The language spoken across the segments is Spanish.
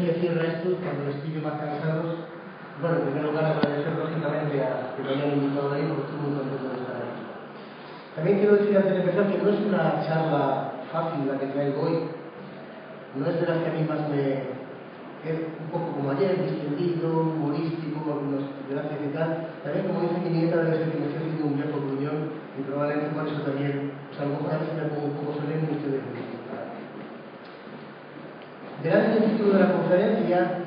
Que cierra esto cuando les pillo más cansados. Bueno, en primer lugar agradecer lógicamente a que me hayan invitado ahí porque estoy muy contento de estar aquí. También quiero decir antes de empezar que no es una charla fácil la que traigo hoy. No es de las que a mí más me... Es un poco como ayer, distendido, humorístico, algunos gracias y tal. También como dice mi nieta debe ser que me estoy haciendo un viejo gruñón y probablemente por eso también, o sea, a lo mejor a veces me pongo un poco solemne y ustedes me dicen. Delante del título de la conferencia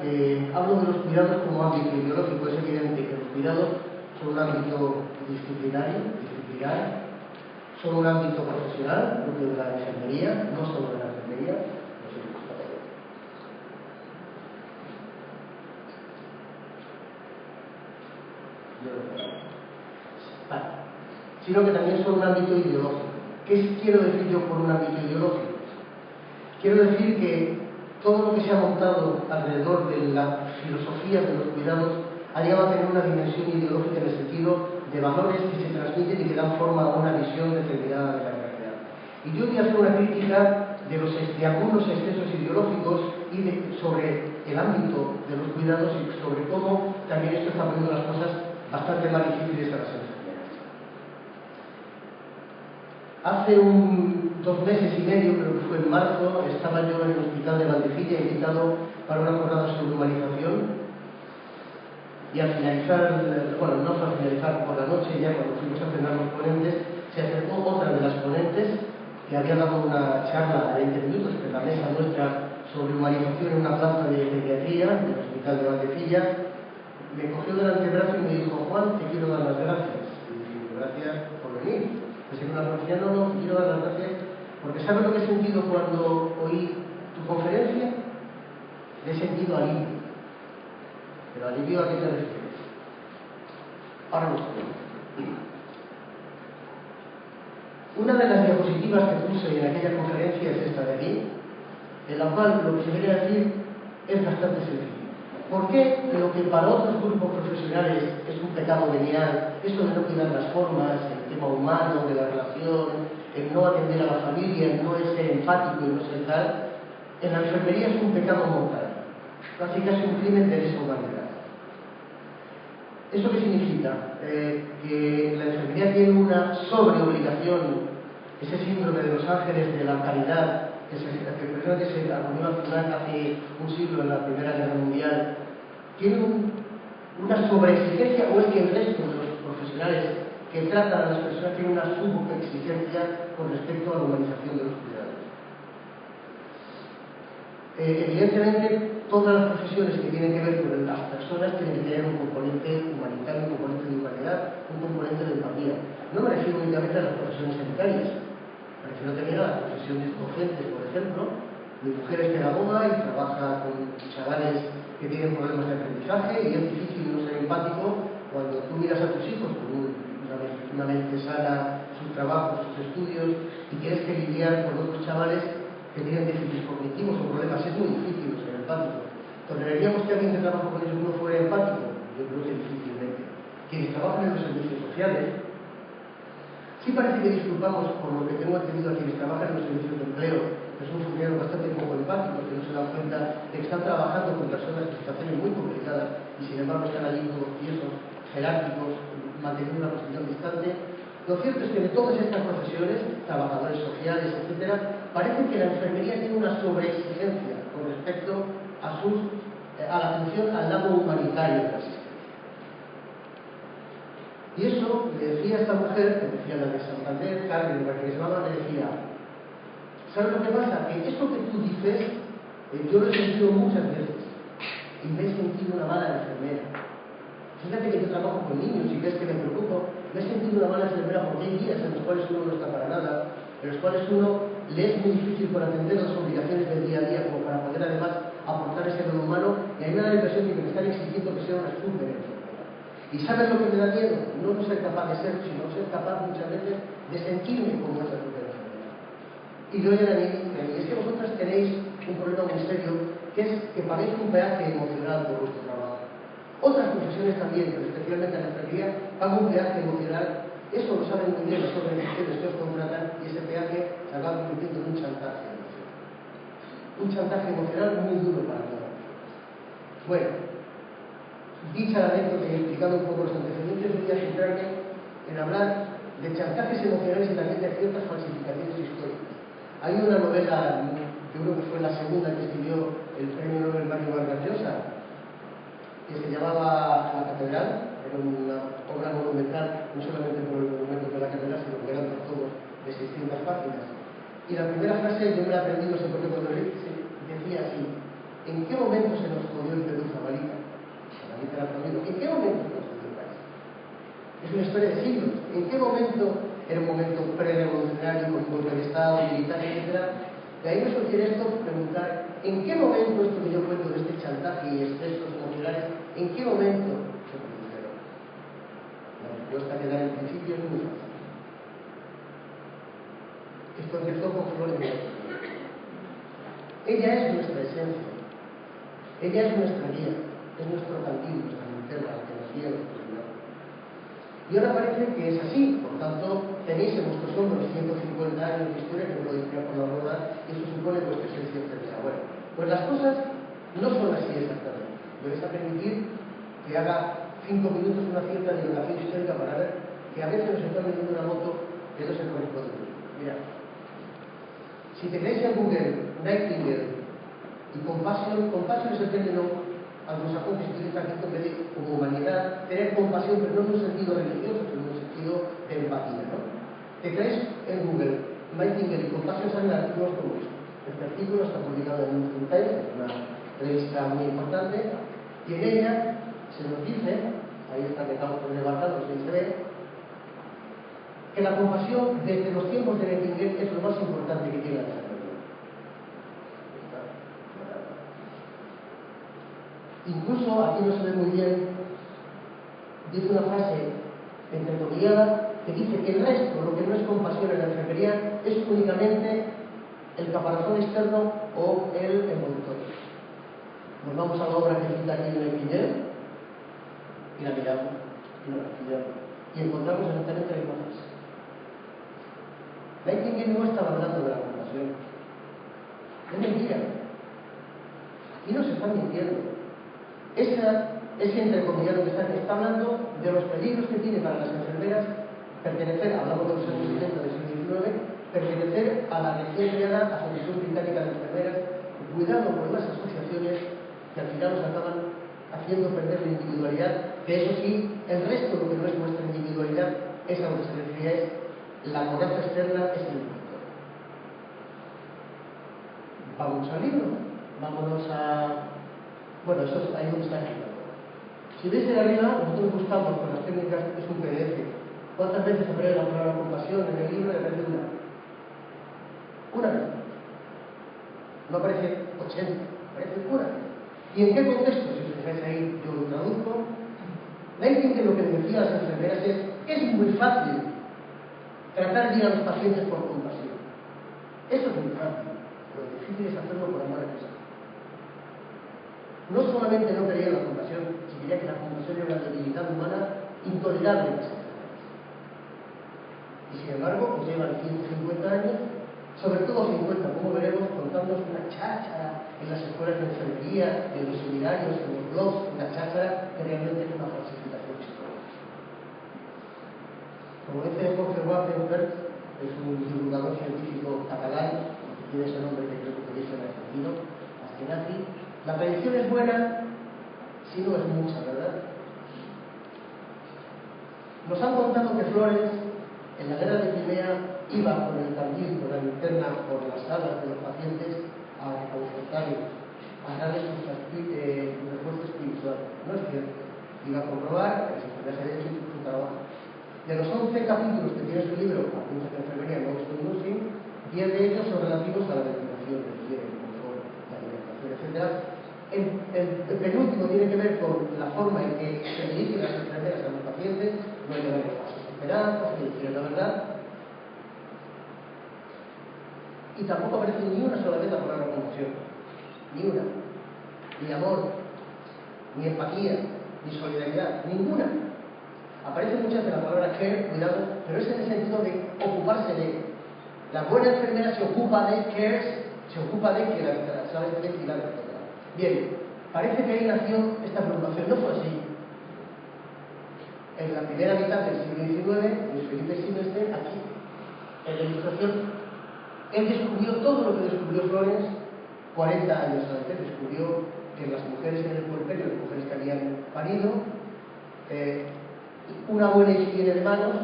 hablo de los cuidados como ámbito ideológico. Es evidente que los cuidados son un ámbito disciplinario, son un ámbito profesional, propio de la enfermería, no solo de la enfermería, sino que también son un ámbito ideológico. ¿Qué quiero decir yo por un ámbito ideológico? Quiero decir que todo lo que se ha montado alrededor de la filosofía de los cuidados ha llegado a tener una dimensión ideológica en el sentido de valores que se transmiten y que dan forma a una visión determinada de la realidad. Y yo voy a hacer una crítica de algunos excesos ideológicos y sobre el ámbito de los cuidados y sobre cómo también esto está poniendo las cosas bastante más difíciles a las enfermeras. Hace 2 meses y medio, creo que fue en marzo, estaba yo en el hospital de Valdecilla invitado para una jornada sobre humanización y al finalizar, bueno, no fue al finalizar por la noche, ya cuando fuimos a cenar los ponentes, se acercó otra de las ponentes que había dado una charla de 20 minutos en la mesa nuestra sobre humanización en una planta de pediatría del hospital de Valdecilla. Me cogió del antebrazo y me dijo: Juan, te quiero dar las gracias. Y dije: gracias por venir. En una profesión no quiero dar las gracias porque ¿sabes lo que he sentido cuando oí tu conferencia? He sentido alivio. ¿Pero alivio a qué te refieres? Ahora lo explico. Una de las diapositivas que puse en aquella conferencia es esta de aquí, en la cual lo que se quería decir es bastante sencillo. ¿Por qué lo que para otros grupos profesionales es un pecado venial, eso de no cuidar las formas, el tema humano, de la relación, el no atender a la familia, el no ser empático y no ser tal, en la enfermería es un pecado mortal, casi un crimen de lesa humanidad? ¿Eso qué significa? Que la enfermería tiene una sobreobligación, ese síndrome de los ángeles de la caridad, que se acuñó hace un siglo en la Primera Guerra Mundial, tiene una sobreexigencia, o es que el resto de los profesionales que tratan a las personas tienen una subexigencia con respecto a la humanización de los cuidados. Evidentemente, todas las profesiones que tienen que ver con las personas tienen que tener un componente humanitario, un componente de humanidad, un componente de empatía. No me refiero únicamente a las profesiones sanitarias, me refiero también a las profesiones docentes, por ejemplo. Mi mujer es pedagoga y trabaja con chavales que tienen problemas de aprendizaje y es difícil no ser empático cuando tú miras a tus hijos con una mente sana, sus trabajos, sus estudios, y tienes que lidiar con otros chavales que tienen déficits cognitivos o problemas. Es muy difícil no ser empático. ¿Toleraríamos que alguien que trabaja con ellos no fuera empático? Yo creo que difícilmente. Quienes trabajan en los servicios sociales, sí parece que disculpamos por lo que tengo entendido a quienes trabajan en los servicios de empleo, que son funcionarios bastante poco empáticos, que no se dan cuenta de que están trabajando con personas en situaciones muy complicadas y sin embargo están allí todos tiesos, jerárquicos, manteniendo una posición distante. Lo cierto es que de todas estas profesiones, trabajadores sociales, etc., parece que la enfermería tiene una sobreexigencia con respecto a la atención al lado humanitario de la asistencia. Y eso le decía a esta mujer, que decía la de Santander, Carmen, la que se llamaba, le decía: ¿sabes lo que pasa? Que esto que tú dices, yo lo he sentido muchas veces y me he sentido una mala enfermera. Fíjate que yo trabajo con niños y ves que me preocupo, me he sentido una mala enfermera porque hay días en los cuales uno no está para nada, en los cuales uno le es muy difícil por atender las obligaciones del día a día, como para poder además aportar ese lado humano, y a mí me da la impresión de que me están exigiendo que sea una súper enfermera. ¿Y sabes lo que me da miedo? No ser capaz de ser, sino ser capaz muchas veces de sentirme como esa súper enfermera. Y lo oyen a mí, es que vosotras tenéis un problema muy serio, que es que pagáis un peaje emocional por vuestro trabajo. Otras profesiones también, pero especialmente la enfermería, pagan un peaje emocional. Eso lo saben muy bien las organizaciones que os contratan, y ese peaje se va convirtiendo en un chantaje emocional. Un chantaje emocional muy duro para todos. Bueno, dicha la anécdota y explicando un poco los antecedentes, voy a centrarme en hablar de chantajes emocionales y también de ciertas falsificaciones históricas. Hay una novela, yo creo que fue la segunda que escribió el premio Nobel Mario Vargas Llosa, que se llamaba La Catedral. Era una obra monumental, no solamente por el monumento de la catedral, sino que eran todos de 600 páginas. Y la primera frase, yo me la aprendí, no sé por qué, cuando leí, decía así: ¿en qué momento se nos jodió el Perú, Zabalita? Zabalita era conmigo. ¿En qué momento se nos jodió el país? Es una historia de siglos. ¿En qué momento? Era un momento pre-revolucionario, con un golpe de Estado, militar, etc. De ahí me surgiría esto, preguntar, ¿en qué momento esto que yo cuento de este chantaje y excesos emocionales, en qué momento se produjeron? La respuesta que da en principio es muy fácil. Esto empezó con Flores de Nightingale. Ella es nuestra esencia, ella es nuestra guía, es nuestro cantil, nuestra linterna, la que nos guía en la oscuridad. Y ahora parece que es así, por tanto, tenéis en vuestros hombros 150 años de historia que no podéis tirar por la rueda, y eso supone vuestra esencia, etc. Bueno, pues las cosas no son así exactamente. Me vais a permitir que haga 5 minutos una cierta divulgación histórica para ver que a veces nos está vendiendo una moto que no se corresponde. Mirad, si te creéis en Google Nightingale y compasión es el término anglosajón que se utiliza aquí como humanidad, tener compasión, pero no en un sentido religioso, sino en un sentido de empatía, ¿no? Te crees en Google Nightingale y compasión, salen artículos como estos. Este artículo está publicado en un Times, una revista muy importante, y en ella se nos dice, ahí está que estamos levantando, no sé si se ve, que la compasión desde los tiempos de Nightingale es lo más importante que tiene la vida. Incluso, aquí no se ve muy bien, dice una frase entrecomillada que dice que el resto, lo que no es compasión en la enfermería, es únicamente el caparazón externo o el envoltorio. Nos vamos a la obra que cita aquí en el Nightingale y la miramos y la estudiamos y encontramos exactamente la misma frase. Nightingale no estaba hablando de la compasión. Es mentira. Aquí no se están mintiendo. Ese entrecomillado que está hablando de los peligros que tiene para las enfermeras pertenecer, hablamos de los años 70 del siglo XIX, pertenecer a la recién creada Asociación Británica de Enfermeras, cuidado por las asociaciones que al final nos acaban haciendo perder la individualidad, que eso sí, el resto, lo que no es nuestra individualidad, es a lo que se refiere, es la coraza externa, es el envoltorio. Vamos al libro, vámonos a... Bueno, eso es ahí donde está escrito. Si veis de arriba, nosotros buscamos con las técnicas, es un PDF. ¿Cuántas veces aparece la palabra compasión en el libro? Y aparece una. Una vez. No aparece 80, aparece una vez. ¿Y en qué contexto? Si os fijáis ahí, yo lo traduzco. Nightingale lo que decía a las enfermeras es muy fácil tratar bien a los pacientes por compasión. Eso es muy fácil. Lo difícil es hacerlo por amor a Cristo. No solamente no quería la compasión, sino quería que la compasión era una debilidad humana intolerable en las enfermedades. Y sin embargo, pues llevan 150 años, sobre todo 50, como veremos, contándonos una cháchara en las escuelas de enfermería, en los seminarios, en los blogs, una cháchara que realmente es una falsificación histórica. Como dice Jorge Wappenberg, es un divulgador científico catalán, que tiene ese nombre que creo que tenéis en argentino, Askenazi. La predicción es buena, si no es mucha, ¿verdad? Nos han contado que Flores, en la guerra de Crimea, iba con el candil, con la linterna, por las salas de los pacientes a reconfortarlos, a darles un refuerzo espiritual. No es cierto. Iba a comprobar que se podía hacer hecho su trabajo. De los 11 capítulos que tiene su libro, Apuntes de Enfermería, Monstruo Nursing, 10 de ellos son relativos a la ventilación, la higiene, el confort, la alimentación, etc. El penúltimo tiene que ver con la forma en que se dirigen las enfermeras a los pacientes, no hay que darles falsas esperanzas, que decir la verdad. Y tampoco aparece ni una sola vez la palabra compasión. Ni una. Ni amor, ni empatía, ni solidaridad, ninguna. Aparecen muchas de la palabra care, cuidado, pero es en el sentido de ocuparse de. La buena enfermera se ocupa de cares, se ocupa de que la sabes de cuidar, etc. Bien, Parece que ahí nació esta preocupación. No fue así. En la primera mitad del siglo XIX, Luis Felipe Silvestre, aquí, en la Ilustración, él descubrió todo lo que descubrió Florence 40 años antes. Descubrió que las mujeres en el puerperio, las mujeres que habían parido, una buena higiene de manos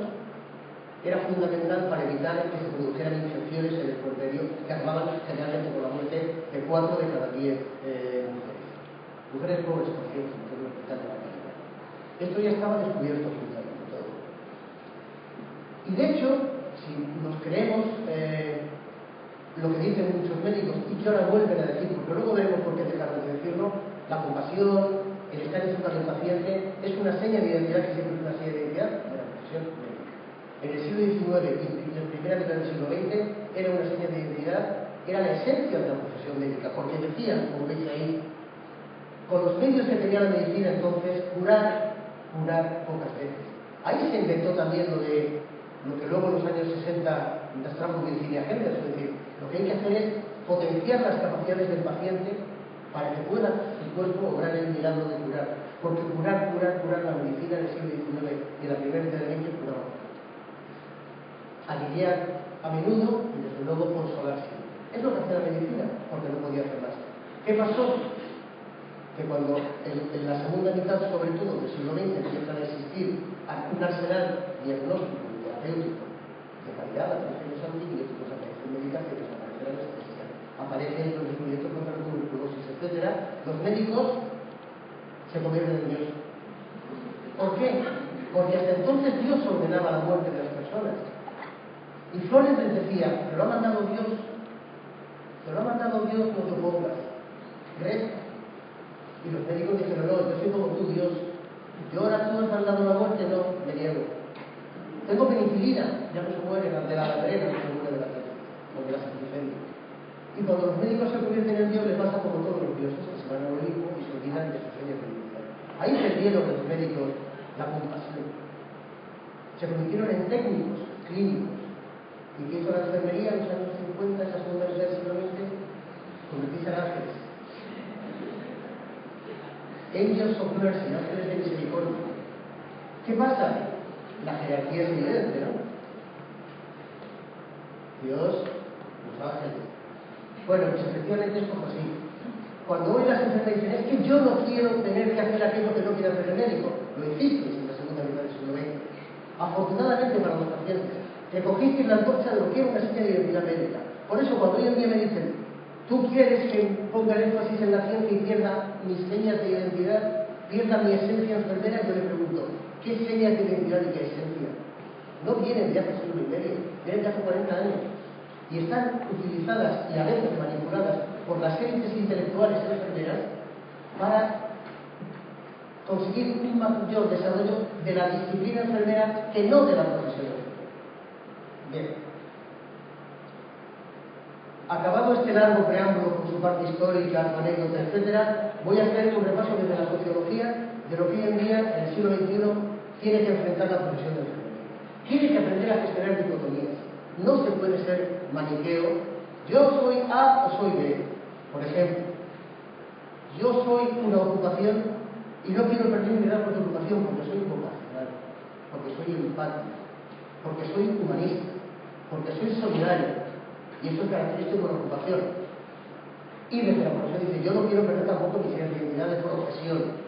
era fundamental para evitar que se produjeran infecciones en el puerperio que acababan generalmente con la muerte de 4 de cada 10 mujeres. Mujeres pobres, por cierto, mujeres de hospital de la calidad. Esto ya estaba descubierto absolutamente todo. Y de hecho, si nos creemos lo que dicen muchos médicos y que ahora vuelven a decir, porque luego veremos por qué dejaron de decirlo, la compasión, el estar enfocado en el paciente, es una seña de identidad que siempre es una seña de identidad de la profesión médica. En el siglo XIX y en la primera mitad del siglo XX era una seña de identidad, era la esencia de la profesión médica, porque decían, como veis ahí, con los medios que tenía la medicina entonces, curar pocas veces. Ahí se inventó también lo que luego en los años 60 nos trajo Virginia Henders, es decir, lo que hay que hacer es potenciar las capacidades del paciente para que pueda su cuerpo obrar el milagro de curar. Porque curar la medicina del siglo XIX y en la primera mitad del XX curaba. Aliviar a menudo y desde luego consolarse. Es lo que hacía la medicina, porque no podía hacer más. ¿Qué pasó? Que cuando en la segunda mitad, sobre todo del siglo XX, empiezan a existir un arsenal diagnóstico y terapéutico de calidad, aparecen los antibióticos, aparecen medicaciones, aparece la anestesia, aparecen los descubrimientos contra la tuberculosis, etc., los médicos se convierten en Dios. ¿Por qué? Porque hasta entonces Dios ordenaba la muerte de las personas. Y Florence les decía, te lo ha mandado Dios, no te opongas, reza. Y los médicos dijeron, no, yo soy como tú, Dios. Yo ahora tú me has dado la muerte, no, me niego. Tengo penicilina, ya no se muere, la de la latrena, no se muere de la tierra, o de la septicemia. Y cuando los médicos se convierten en Dios, les pasa como todos los dioses, que se van al Olimpo y se olvidan de sus señas de vida. Ahí perdieron los médicos la compasión. Se convirtieron en técnicos, clínicos. ¿Y qué hizo la enfermería en los años 50, esa segunda mitad del siglo XX? Convertirse en ángeles. Angels of Mercy, ángeles de misericordia. ¿Qué pasa? La jerarquía es evidente, ¿no? Dios, los ángeles. Bueno, pues efectivamente es como así. Cuando hoy las enfermeras dicen, es que yo no quiero tener que hacer aquello que no quiere hacer el médico, lo hicisteis en la segunda mitad del siglo XX. Afortunadamente para los pacientes, que cogisteis la antorcha de lo que era una seña de identidad médica. Por eso cuando hoy en día me dicen, ¿tú quieres que ponga el énfasis en la ciencia y pierda mis señas de identidad, pierda mi esencia enfermera? Yo le pregunto, ¿qué señas de identidad y qué esencia? No vienen de hace siglo y medio, vienen de hace 40 años. Y están utilizadas y a veces manipuladas por las élites intelectuales enfermeras para conseguir un mayor desarrollo de la disciplina enfermera que no de la profesión enfermera. Bien. Acabado este largo preámbulo con su parte histórica, su anécdota, etc., voy a hacer un repaso desde la sociología de lo que hoy en día, en el siglo XXI, tiene que enfrentar la profesión de enfermería. Tiene que aprender a gestionar dicotomías. No se puede ser maniqueo. Yo soy A o soy B. Por ejemplo, yo soy una ocupación y no quiero perder mi edad por mi ocupación porque soy vocacional, porque soy empático, porque soy humanista, porque soy solidario. Y eso es característico de la ocupación. Y desde la profesión dice, yo no quiero perder tampoco mi identidad de profesión.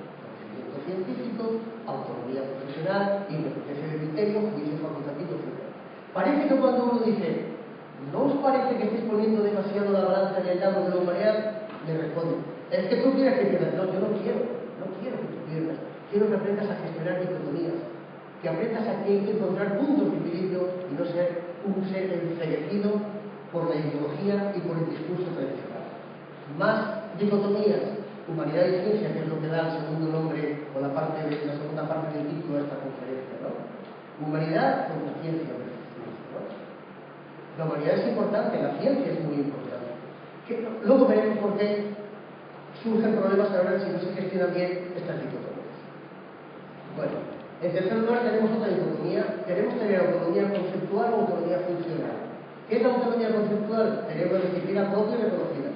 Conocimiento científico, autonomía profesional, independencia de criterio, juicio facultativo, etc. Parece que cuando uno dice, ¿no os parece que estéis poniendo demasiado la balanza en el lado de la humanidad? Le responde, es que tú quieres que pierdas. No, yo no quiero que tú pierdas. Quiero que aprendas a gestionar dicotomías, que aprendas a que hay que encontrar puntos de equilibrio y no ser un ser enceguecido por la ideología y por el discurso tradicional. Más dicotomías, humanidad y ciencia, que es lo que da el segundo nombre o la segunda parte del título de esta conferencia, ¿no? Humanidad contra ciencia, ¿no? La humanidad es importante, la ciencia es muy importante. Luego veremos por qué surgen problemas a la hora de si no se gestionan bien estas dicotomías. Bueno, en tercer lugar tenemos otra dicotomía. Queremos tener autonomía conceptual o autonomía funcional. ¿Qué es la autonomía conceptual? Tener una disciplina propia y reconocida.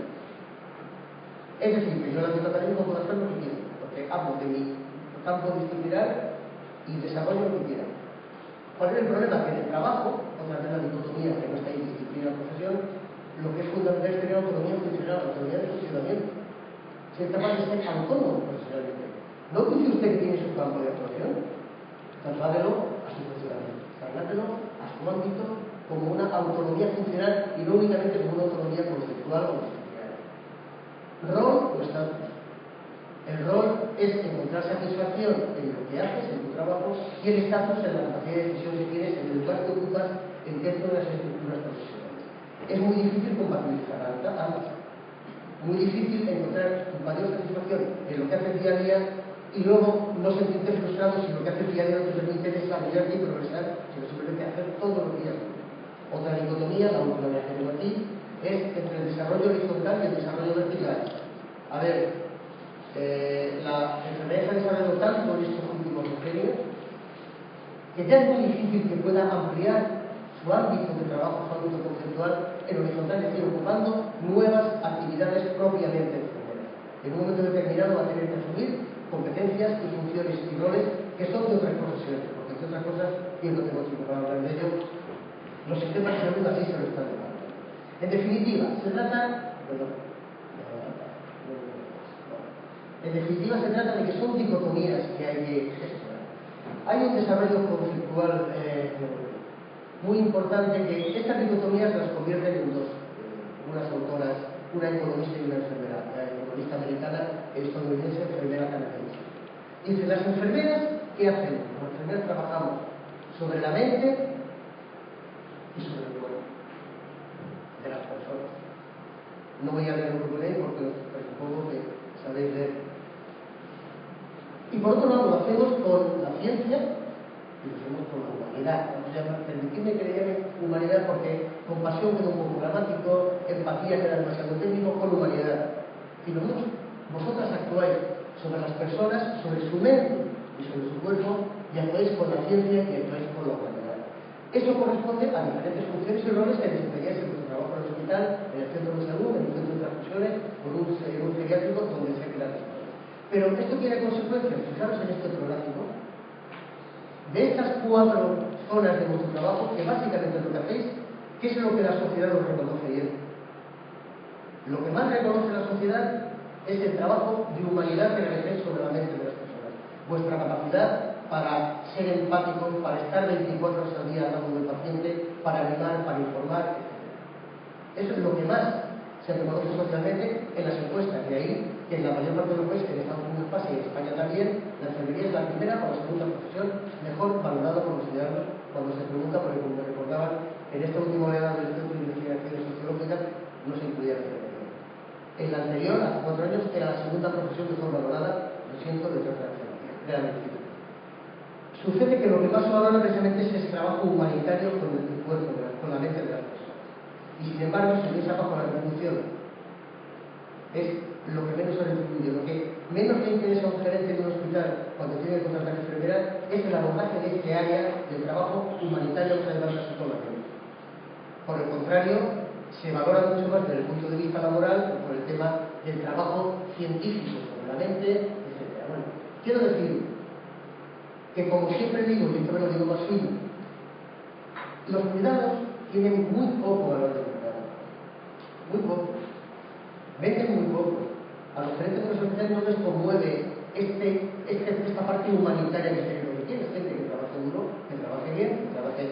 Es decir, que yo en el ámbito académico puedo hacer lo que quiera, porque hablo de mi campo disciplinar y desarrollo lo que quiera. ¿Cuál es el problema? Que en el trabajo, otra vez la dicotomía que no está en disciplina o profesión, lo que es fundamental es tener autonomía funcional, autonomía de funcionamiento. Ser capaz de ser autónomo profesionalmente. ¿No dice usted que tiene su campo de actuación? Trasládelo a su funcionamiento, trasládelo a su ámbito como una autonomía funcional y no únicamente como una autonomía conceptual o disciplinaria. Rol o estatus. El rol es encontrar satisfacción en lo que haces, en tu trabajo, y el estatus en la capacidad de decisión que tienes en el lugar que ocupas dentro de las estructuras profesionales. Es muy difícil compatibilizar ambas. Muy difícil encontrar tu mayor satisfacción en lo que haces día a día y luego no sentirte frustrado si lo que haces día a día no te permite desarrollarte y progresar, sino simplemente hacer todos los días. Otra dicotomía, la última que tengo aquí, es entre el desarrollo horizontal y el desarrollo vertical. A ver, la enfermedad se ha desarrollado tanto en estos últimos decenios que ya es muy difícil que pueda ampliar su ámbito de trabajo, su ámbito conceptual en horizontal, es decir, ocupando nuevas actividades propiamente enfermeras. En un momento determinado va a tener que asumir competencias y funciones y roles que son de otras profesiones, porque entre otras cosas, y no tengo tiempo para hablar de ello, los sistemas de salud así se lo están demandando. En definitiva, se trata de que son dicotomías que hay que gestionar. Hay un desarrollo conceptual muy importante que estas dicotomías las convierten en dos. Unas autoras, una economista y una enfermera. La economista americana, estadounidense, enfermera canadiense. Dice, las enfermeras, ¿qué hacemos? Las enfermeras trabajamos sobre la mente y sobre el cuerpo de las personas. No voy a leer lo que pone ahí porque supongo que sabéis leer. Y por otro lado lo hacemos con la ciencia y lo hacemos con la humanidad. Permitidme que le llame humanidad porque compasión queda un poco dramático, empatía queda demasiado técnico, con humanidad. Y vosotras actuáis sobre las personas, sobre su mente y sobre su cuerpo, y actuáis con la ciencia y actuáis con la humanidad. Eso corresponde a diferentes funciones y roles que desempeñáis en vuestro trabajo en el hospital, en el centro de salud, en el centro de transfusiones, o en un geriátrico, donde sea que la desarrolléis. Pero esto tiene consecuencias, fijaros en este gráfico, de estas 4 zonas de vuestro trabajo, que básicamente es lo que hacéis, ¿qué es lo que la sociedad os reconoce bien? Lo que más reconoce la sociedad es el trabajo de humanidad que realizáis sobre la mente de las personas. Vuestra capacidad para ser empáticos, para estar 24 horas al día al lado del paciente, para animar, para informar, etc. Eso es lo que más se reconoce socialmente en las encuestas. De ahí que en la mayor parte de los países, en Estados Unidos pasa y en España también, la enfermería es la primera o la segunda profesión mejor valorada por los ciudadanos cuando se pregunta, porque como me recordaban, en esta última oleada del Centro de Investigaciones Sociológicas no se incluía la enfermería. En la anterior, hace 4 años, era la segunda profesión mejor valorada, lo siento, detrás de la enfermería, de la medicina. Sucede que lo que más se valora precisamente es ese trabajo humanitario con el cuerpo, con la mente de las personas. Y sin embargo, si veis abajo la retribución, es lo que menos se retribuye. Lo que menos le interesa a un gerente de un hospital cuando tiene que contratar enfermera es el abordaje de este área del trabajo humanitario que además casi toda la gente. Por el contrario, se valora mucho más desde el punto de vista laboral por el tema del trabajo científico sobre la mente, etc. Bueno, quiero decir que, como siempre digo, y esto me lo digo más fino, los cuidados tienen muy poco valor de mercado. Muy poco. Venden muy poco. A los gerentes de los hospitales no les conmueve esta parte humanitaria que se requiere. Gente que trabaje duro, que trabaje bien, que trabaje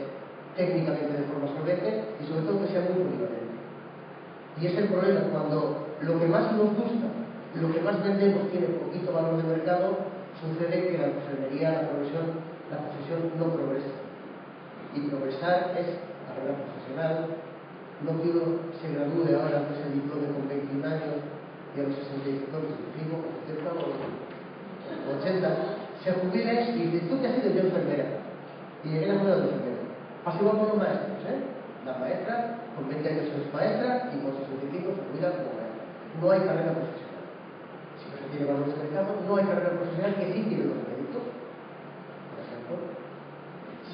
técnicamente de forma solvente y sobre todo que sea muy polivalente. Y es el problema cuando lo que más nos gusta, lo que más vendemos tiene poquito valor de mercado, sucede que la enfermería, la profesión no progresa. Y progresar es carrera profesional. No quiero que se gradúe ahora antes el diploma con 21 años y a los 65, 65, 70 o 80, se jubile y dice, ¿tú qué has sido? Yo enfermera. Y llegué a la escuela de enfermera. Pasé igual con los maestros, La maestra, con 20 años es maestra y con 65 se jubila como maestra. No hay carrera profesional. Si no se tiene valor de mercado, no hay carrera profesional que sí tiene los méritos. Por ejemplo,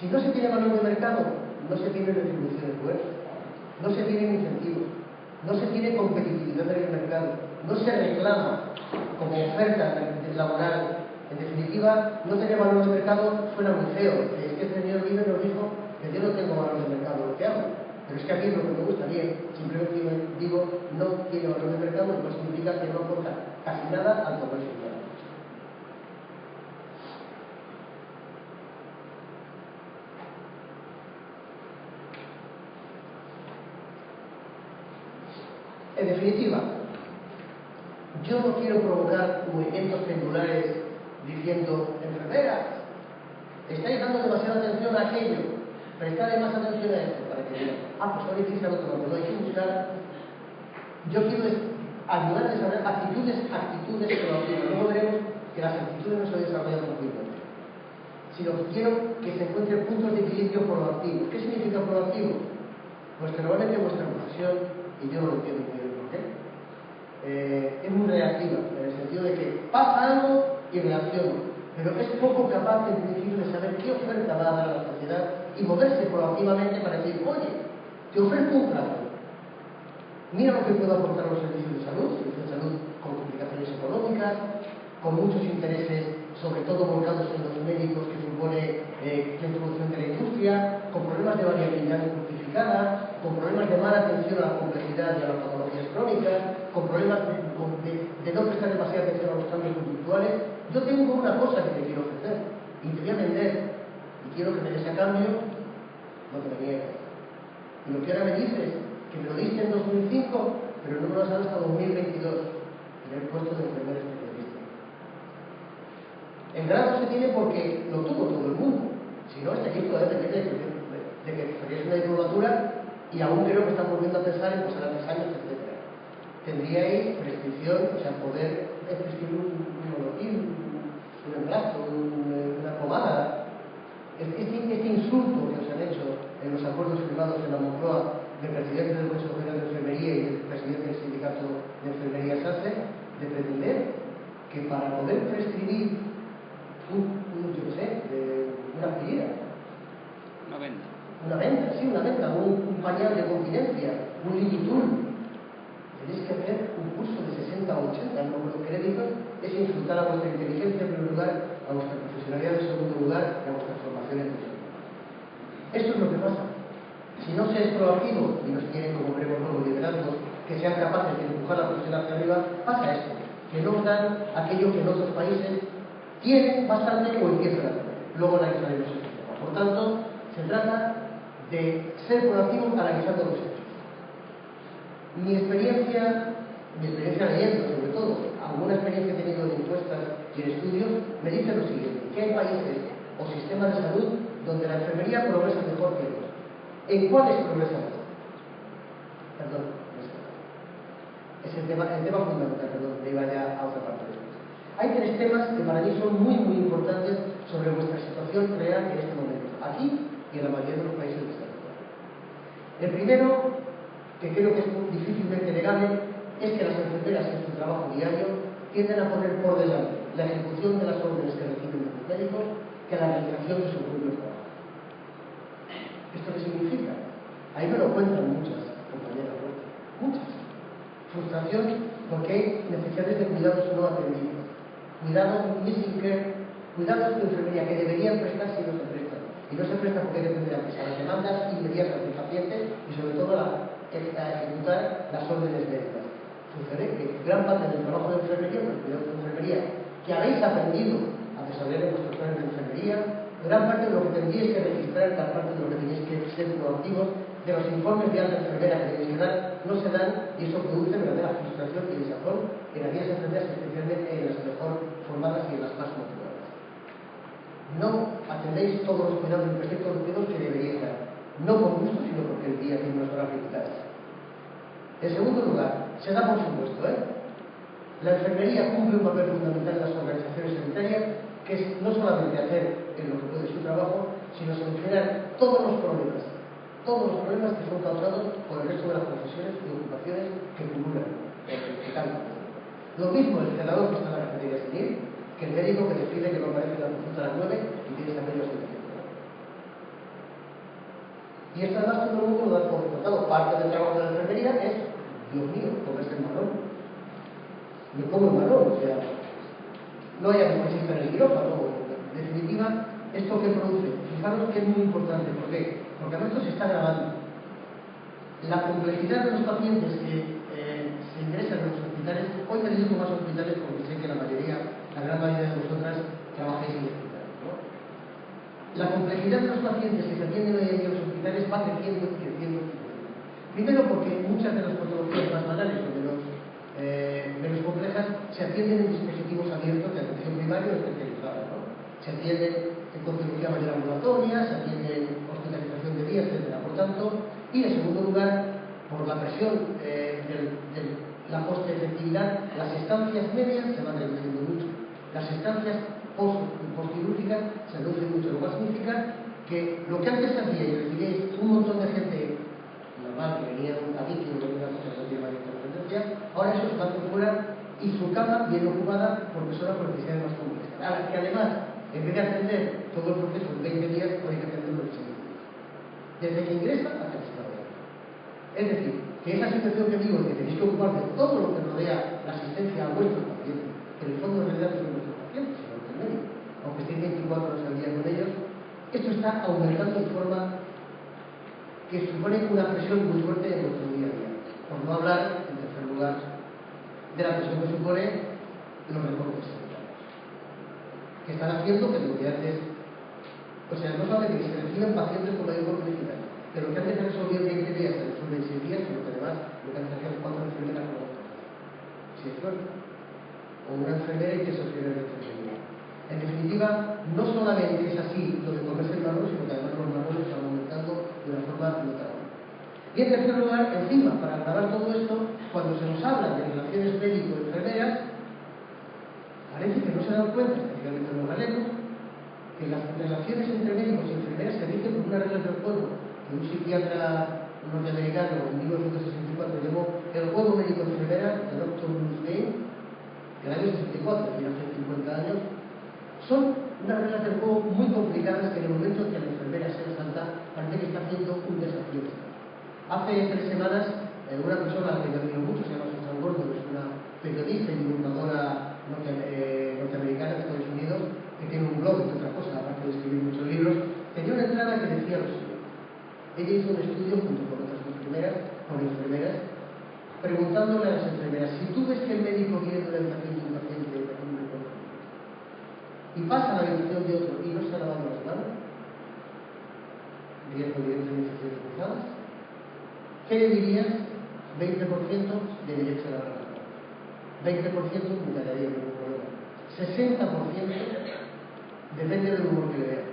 si no se tiene valor de mercado, no se tiene retribuciones buenas. No se tienen incentivos, no se tiene competitividad en el mercado. no se reclama como oferta laboral. En definitiva, no tener valor de mercado suena muy feo. Es que este señor Vive nos dijo que yo no tengo valor de mercado lo que hago. Pero es que a mí es lo que me gusta bien. Simplemente digo, no tiene valor de mercado, lo cual significa que no aporta casi nada al comercio mundial. En definitiva, yo no quiero provocar movimientos pendulares diciendo, enfermeras, estáis dando demasiada atención a aquello, prestarle más atención a esto, para que digan, pues ahora hiciste al otro lado, no hay que buscar. Yo quiero ayudar a desarrollar actitudes proactivas. Luego veremos que las actitudes no se desarrollan fácilmente, sino que quiero que se encuentren puntos de equilibrio proactivos. ¿Qué significa proactivo? Pues que normalmente vuestra profesión, y yo no lo entiendo muy bien por qué, es muy reactiva, en el sentido de que pasa algo y reacciono, pero es poco capaz en principio de saber qué oferta va a dar a la sociedad y moverse proactivamente para decir, oye, te ofrezco un trato, mira lo que puedo aportar a los servicios de salud con complicaciones económicas, con muchos intereses, sobre todo volcados en los médicos que supone la introducción de la industria, con problemas de variabilidad justificada, con problemas de mala atención a la complejidad y a las patologías crónicas, con problemas de no prestar demasiada atención a los cambios conductuales. Yo tengo una cosa que te quiero ofrecer y te voy a vender y quiero que me des a cambio lo que me niegas. Y lo que ahora me dices, que me lo diste en 2005, pero no me lo has dado hasta 2022, en el puesto de enfermero especialista. El grado se tiene porque lo tuvo todo el mundo. Si no, este equipo depende de que tuviese una diplomatura y aún creo que están volviendo a pensar en pasar a 3 años, etc. Tendríais prescripción, o sea, poder prescribir un monotil, un embarazo, una pomada. Este insulto que os han hecho en los acuerdos firmados en la Moncloa del presidente del Consejo General de Enfermería y del presidente del Sindicato de Enfermería SASE, de pretender que para poder prescribir una aspirina, una venda, un pañal de continencia, un Lipitul, tenéis que hacer un curso de 60 o 80, no los créditos, es insultar a vuestra inteligencia en primer lugar, a vuestra profesionalidad en segundo lugar y a vuestra formación en tercer lugar. Esto es lo que pasa. Si no se es proactivo y nos quieren, como veremos luego, liderazgos que sean capaces de empujar la profesión hacia arriba, pasa esto, que nos dan aquello que en otros países tienen bastante o empiezan a tener. Luego analizaremos el sistema. Por tanto, se trata de ser proactivos analizando los hechos. Mi experiencia leyendo, sobre todo, alguna experiencia que he tenido en encuestas y en estudios, me dice lo siguiente, que hay países o sistemas de salud donde la enfermería progresa mejor que otros. ¿En cuáles progresa mejor? Perdón, es el tema fundamental, perdón, me iba ya a otra parte después. Hay 3 temas que para mí son muy, muy importantes sobre vuestra situación real en este momento, aquí y en la mayoría de los países desarrollados. El primero, que creo que es difícilmente negable, es que las enfermeras en su trabajo diario tienden a poner por delante la ejecución de las órdenes que reciben de los médicos que la realización de su propio trabajo. ¿Esto qué significa? Ahí me lo cuentan muchas compañeras, muchas. Frustración porque hay necesidades de cuidados no atendidos, cuidados missing care, cuidados de enfermería que deberían prestarse y no se prestan. Y no se prestan porque depende de las demandas inmediatas del paciente y sobre todo a ejecutar las órdenes médicas. Sucede que gran parte del trabajo de enfermería, del cuidado de enfermería, que habéis aprendido a desarrollar en vuestros planes de enfermería, gran parte de lo que tendríais que registrar, gran parte de lo que tenéis que ser proactivos, de los informes de alta enfermera que tenéis que dar, no se dan y eso produce verdadera frustración y desazón en aquellas enfermeras, especialmente en las mejor formadas y en las más motivadas. No atendéis todos los cuidados y perfectos los cuidados que deberíais dar, no por gusto, sino porque el día tiene unas horas limitadas. En segundo lugar, se da por supuesto, la enfermería cumple un papel fundamental en las organizaciones sanitarias, que es no solamente hacer en lo que puede su trabajo, sino solucionar todos los problemas que son causados por el resto de las profesiones y ocupaciones que pululan, que cantan. Lo mismo el celador que está en la cafetería senil, que el médico que decide que no aparece en la consulta a las 9 y tiene que hacerlo sin tiempo. Y esto además todo el mundo lo da por contado. Parte del trabajo de la enfermería es, Dios mío, comerse el marrón. me pongo en valor, o sea, no hay anestesista en el quirófano. En definitiva, ¿esto qué produce? Fijaros que es muy importante. ¿Por qué? Porque a esto se está grabando. La complejidad de los pacientes que se ingresan en los hospitales, hoy me digo más hospitales porque sé que la gran mayoría de vosotras trabajáis en hospitales, ¿no? La complejidad de los pacientes que se atienden hoy en día en los hospitales va creciendo y creciendo. Primero porque muchas de las patologías más banales o menos complejas se atienden en dispositivos abiertos de atención primaria o especializada, ¿no? Se atienden con cirugía mayor ambulatoria, se atienden hospitalización de día, etc. Por tanto, y en segundo lugar, por la presión de la coste-efectividad, las estancias medias se van reduciendo mucho. Las estancias postquirúrgicas se reducen mucho, lo cual significa que lo que antes hacía y recibíais un montón de gente normal que venía de un tabique o de una cosa que no tiene mayor trascendencia, ahora eso está por fuera y su cama bien ocupada por personas con necesidades más complejas. A las que además, en vez de atender todo el proceso en 20 días, hay que atenderlo en 6 días. Desde que ingresa hasta que se va. Es decir, que esa situación que digo, que tenéis que ocupar de todo lo que rodea la asistencia a vuestros pacientes, que en el fondo en realidad no son nuestros pacientes, sino los del médico, aunque estén 24 horas al día con ellos, esto está aumentando de forma que supone una presión muy fuerte en nuestro día a día. Por no hablar, en tercer lugar, de la presión que supone los recortes sanitarios, que están haciendo que lo que antes, o sea, no solamente que se reciben pacientes con mayor complejidad, que lo que antes se resolvía en 20 días se resuelve en 6 días, sino que además lo que antes hacían 4 enfermeras con 2 cosas. Si es suerte. O una enfermera y 3 auxiliares de enfermería. En definitiva, no solamente es así lo de comerse el marrón, sino que además los marrones están aumentando de una forma notable. Y en tercer lugar, encima, para acabar todo esto, cuando se nos habla de relaciones médico-enfermeras, parece que no se dan cuenta, especialmente los galegos, que las relaciones entre médicos y enfermeras se rigen por unas reglas del juego que un psiquiatra norteamericano en 1964 llamó el juego médico-enfermera, de Dr. Bruce Game, que en el año 64, es decir, hace 50 años, son unas reglas del juego muy complicadas que en el momento en que la enfermera se resalta, parece que está haciendo un desafío. Hace 3 semanas, una persona a la que yo admiro mucho, se llama Susan Gordon, es una periodista y divulgadora norteamericana de Estados Unidos, que tiene un blog, entre otras cosas, aparte de escribir muchos libros, tenía una entrada que decía lo siguiente. Ella hizo un estudio junto con otras enfermeras, preguntándole a las enfermeras, si tú ves que el médico viene de la habitación de un paciente y pasa a la habitación de otro y no se ha lavado las manos, riesgo directo de infecciones cruzadas, ¿qué le dirías? 20% debería ser la manos. 20% me callaría ningún problema. 60% depende del humor que le vea.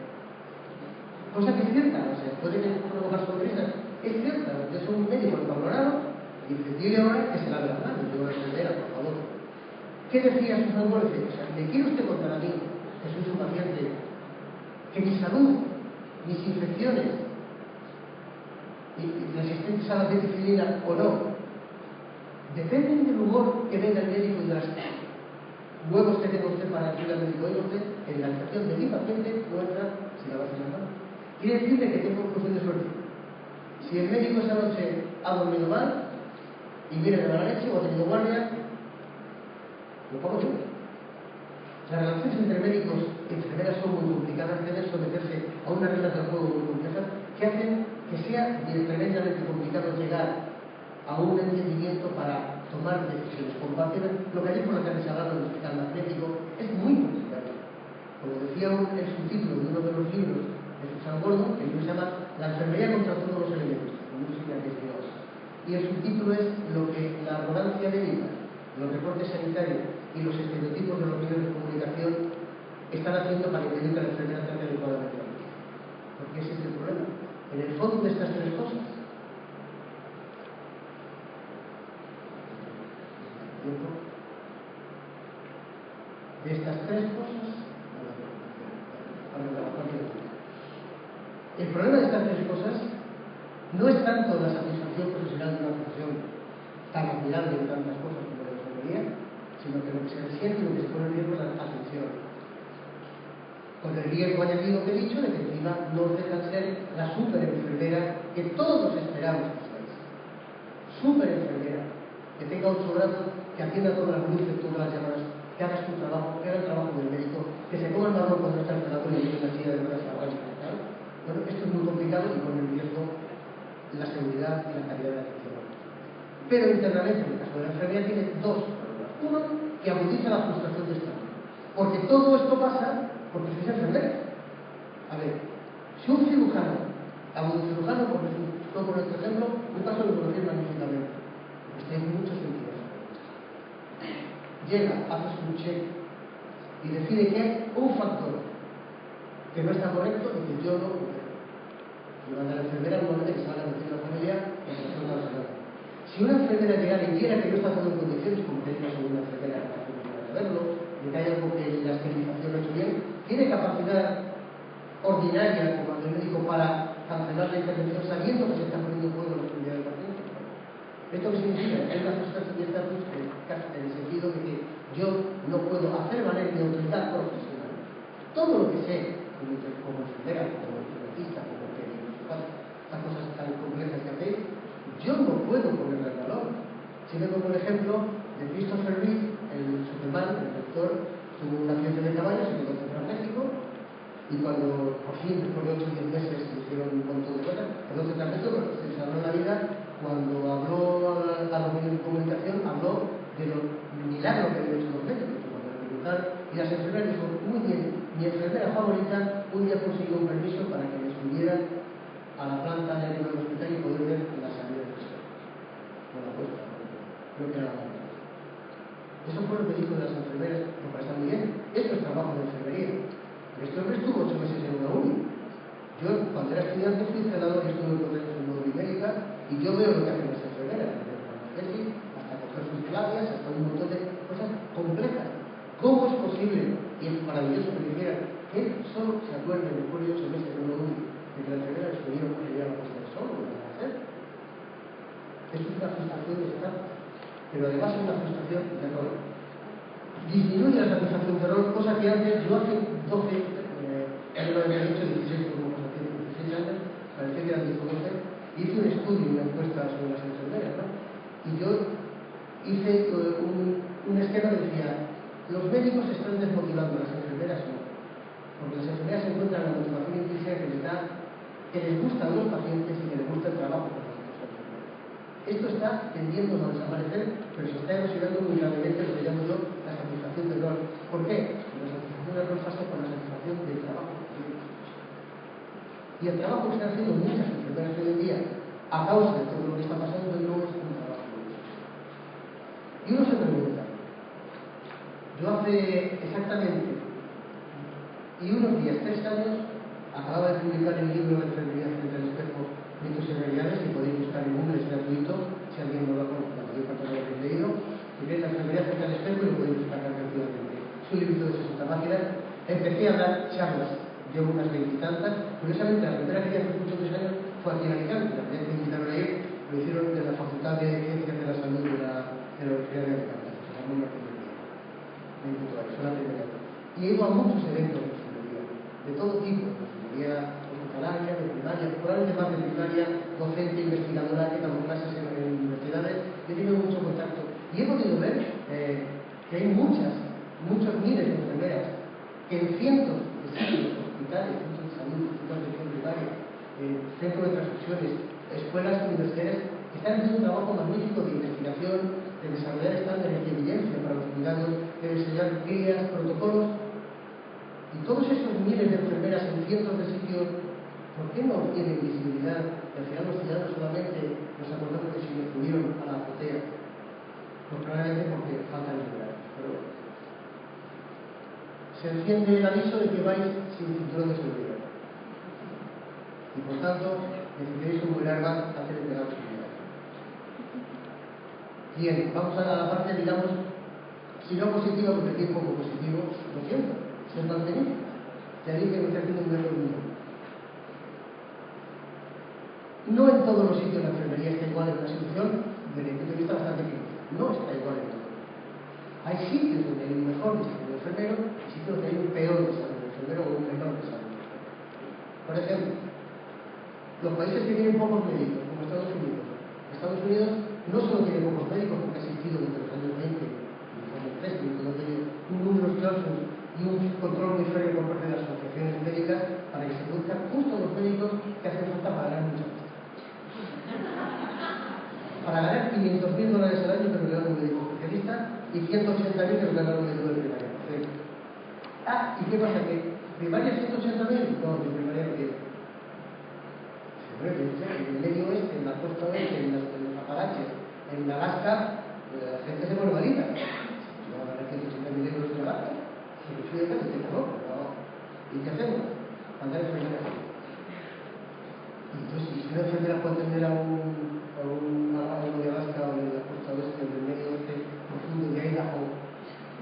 Cosa que es cierta, o sea, puede provocar sonrisas. Es cierta, yo soy un médico valorado y dice, dile ahora que se lave las manos. Yo voy a enfermera, por favor. ¿Qué decía Susan Gordon? O sea, ¿me quiere usted contar a mí, que soy su paciente, que mi salud, mis infecciones, resistentes a la penicilina o no, dependen del humor que venga el médico y de las huevos que tenga usted para decirle al médico? Oiga usted, en la habitación de mi paciente no entra sin lavarse las manos. Quiere decirle que tengo cuestión de suerte. Si el médico esa noche ha dormido mal y viene de mala leche o ha tenido guardia, lo pago yo. Las relaciones entre médicos y enfermeras son muy complicadas, deben someterse a unas reglas del juego muy complejas que hacen que sea tremendamente complicado llegar a un entendimiento para tomar decisiones compartidas. Lo que ayer por la tarde se hablaba del hospital magnético es muy complicado. Como decía el subtítulo de uno de los libros de Susan Gordon, que se llama La enfermería contra todos los elementos, música que es Dios. Y el subtítulo es lo que la arrogancia médica, los reportes sanitarios y los estereotipos de los medios de comunicación están haciendo para impedir que la enfermera trate adecuadamente a la vida. Porque ese es el problema. En el fondo de estas tres cosas, el problema de estas tres cosas no es tanto la satisfacción profesional de una profesión tan admirable en tantas cosas como la enfermería, sino que lo que se resiente y lo que se pone en riesgo es la atención. Con el riesgo añadido que he dicho de que encima no dejan ser la super enfermera que todos esperamos que sea. Super enfermera, que tenga 8 brazos, que atienda todas las luces, todas las llamadas, que hagas tu trabajo, que haga el trabajo del médico, que se coma el marrón cuando está enfermado y en una silla de ruedas a la ¿no? Bueno, esto es muy complicado y pone en riesgo la seguridad y la calidad de la atención. Pero internamente, en el caso de la enfermedad, tiene dos problemas. Uno, que agudiza la frustración de esta vida. Porque todo esto pasa porque sois enfermeros. A ver, si un cirujano, por ejemplo, un caso lo conocí magníficamente, está en muchos sentidos. Llega, hace su check y decide que hay un factor que no está correcto y que yo no puedo. Y manda a la enfermera normalmente que se van a decir a la familia y se resuelva la semana. Si una enfermera llegara y viera que no está todo en condiciones, como que hay una segunda enfermera capaz de verlo, de que hay algo que la esterilización no ha hecho bien, tiene capacidad ordinaria, como el médico, para cancelar la intervención sabiendo que se está poniendo en juego la seguridad del paciente. ¿Esto qué significa? Que hay una frustración de estatus en el sentido de que yo no puedo hacer valer mi autoridad profesional. Todo lo que sé, como enfermera, como dentista, como médico, estas cosas tan complejas que hacéis, yo no puedo ponerla en valor. Si vengo por ejemplo de Christopher Reeve, el Superman, el doctor, tuvo un accidente de caballo, se quedó tetrapléjico, y cuando por fin, después de 8 o 10 meses, le hicieron un montón de cosas, quedó tetrapléjico, pero se salvó la vida. Cuando habló a los medios de comunicación, habló de los milagros que habían hecho los médicos. Cuando le preguntaron, y las enfermeras dijo, muy bien, mi enfermera favorita un día consiguió un permiso para que me subiera a la planta de arriba del hospital y poder ver la salida del sol. Con la puesta, creo que era la planta. Eso fue lo que dijo de las enfermeras, lo que está muy bien. Esto es trabajo de enfermería. Este hombre estuvo 8 meses en una uni. Yo, cuando era estudiante, fui celador y estuve con ellos en neuromédica y yo veo lo que hacen las enfermeras, desde la analgesia hasta coger sus clavias, hasta un montón de cosas complejas. ¿Cómo es posible? Y es maravilloso que dijeran que solo se acuerden después de 8 meses en una uni de que la enfermera les pudieron conseguir a la puesta de sol o lo que hacer. Eso es una frustración de estar, pero además es una frustración de rol. Disminuye la satisfacción de rol, cosa que antes, yo hace 12, en el 98, 16, como cosa tiene 16 años, parecía que eran 10 o 12, hice un estudio, una encuesta sobre las enfermeras, ¿no? Y yo hice un esquema que decía, los médicos están desmotivando, las enfermeras no. Porque las enfermeras encuentran la motivación intrínseca que les da, que les gusta a los pacientes y que les gusta el trabajo con los enfermeros. Esto está tendiendo a desaparecer, pero se está erosionando muy gravemente lo que llamo yo la satisfacción del rol. ¿Por qué? Porque la satisfacción del rol pasa con la satisfacción del trabajo. Y el trabajo que están haciendo muchas enfermeras hoy en día, a causa de todo lo que está pasando, no es un trabajo. Y uno se pregunta, yo hace exactamente y unos días, 3 años, acababa de publicar el libro de enfermería frente al espejo, mitos y realidades, y podéis buscar en Google, es gratuito, si alguien no lo conoce, la mayor parte no lo habéis leído, y veis la enfermería frente al espejo y lo podéis buscar tranquilamente. Es un libro de 60 páginas. Empecé a dar charlas, llevo unas 20 y tantas. Curiosamente, la primera que hice hace muchos 3 años fue aquí en Alicante, la primera que me invitaron a ir, lo hicieron de la Facultad de Ciencias de la Salud de la Universidad de Alicante, se llamó una enfermería. Me invitó a eso, la primera vez. Y he ido a muchos eventos de todo tipo, de enfermería hospitalaria, de primaria, probablemente más de primaria, docente, investigadora, que damos clases en universidades, he tenido mucho contacto y he podido ver que hay muchos miles de enfermeras que en cientos de sitios, hospitales, centros de salud, centros de atención primaria, centros de transfusiones, escuelas universitarias, están haciendo un trabajo magnífico de investigación, de desarrollar estándares de evidencia para los cuidados, de diseñar guías, protocolos. Y todos esos miles de enfermeras en cientos de sitios, ¿por qué no tienen visibilidad? Y al final los ciudadanos solamente nos acordamos de si me subieron a la azotea. Pues probablemente porque faltan liberales. Pero se enciende el aviso de que vais sin cinturón de seguridad. Y por tanto, necesitáis un buen arma antes de pegar seguridad. Bien, vamos a la parte, digamos, si no positiva, porque aquí hay poco positivo, lo siento. Se mantenido. Ya dije que me está haciendo un error mundo. No en todos los sitios la enfermería está igual en una situación, desde mi punto de vista, bastante crítica. No está igual en todo. Hay sitios donde hay un mejor desarrollo de enfermero y sitios donde hay un peor desarrollo de enfermero o un menor desarrollo de enfermero. Por ejemplo, los países que tienen pocos médicos, como Estados Unidos no solo tienen pocos pocos médicos porque ha existido desde los años 20, un número clausus y un control muy serio por parte de las asociaciones médicas para que se produzcan justo los médicos que hacen falta para ganar mucha pasta. Para ganar $500.000 al año que regala un médico especialista y 180.000 que regala un médico de primaria. ¿Y qué pasa? ¿Que primaria 180.000? No, de primaria no tiene. En el medio oeste, en la costa oeste, en los Apalaches, en Alaska, la gente se vuelve malita. No van a ganar 180.000 euros en Alaska. Si lo sube casi, te no. ¿Y qué hacemos? Mandar enfermeras. Entonces, si una enfermera puede atender a algo de Alaska o de la costa oeste, del medio oeste profundo de Idaho,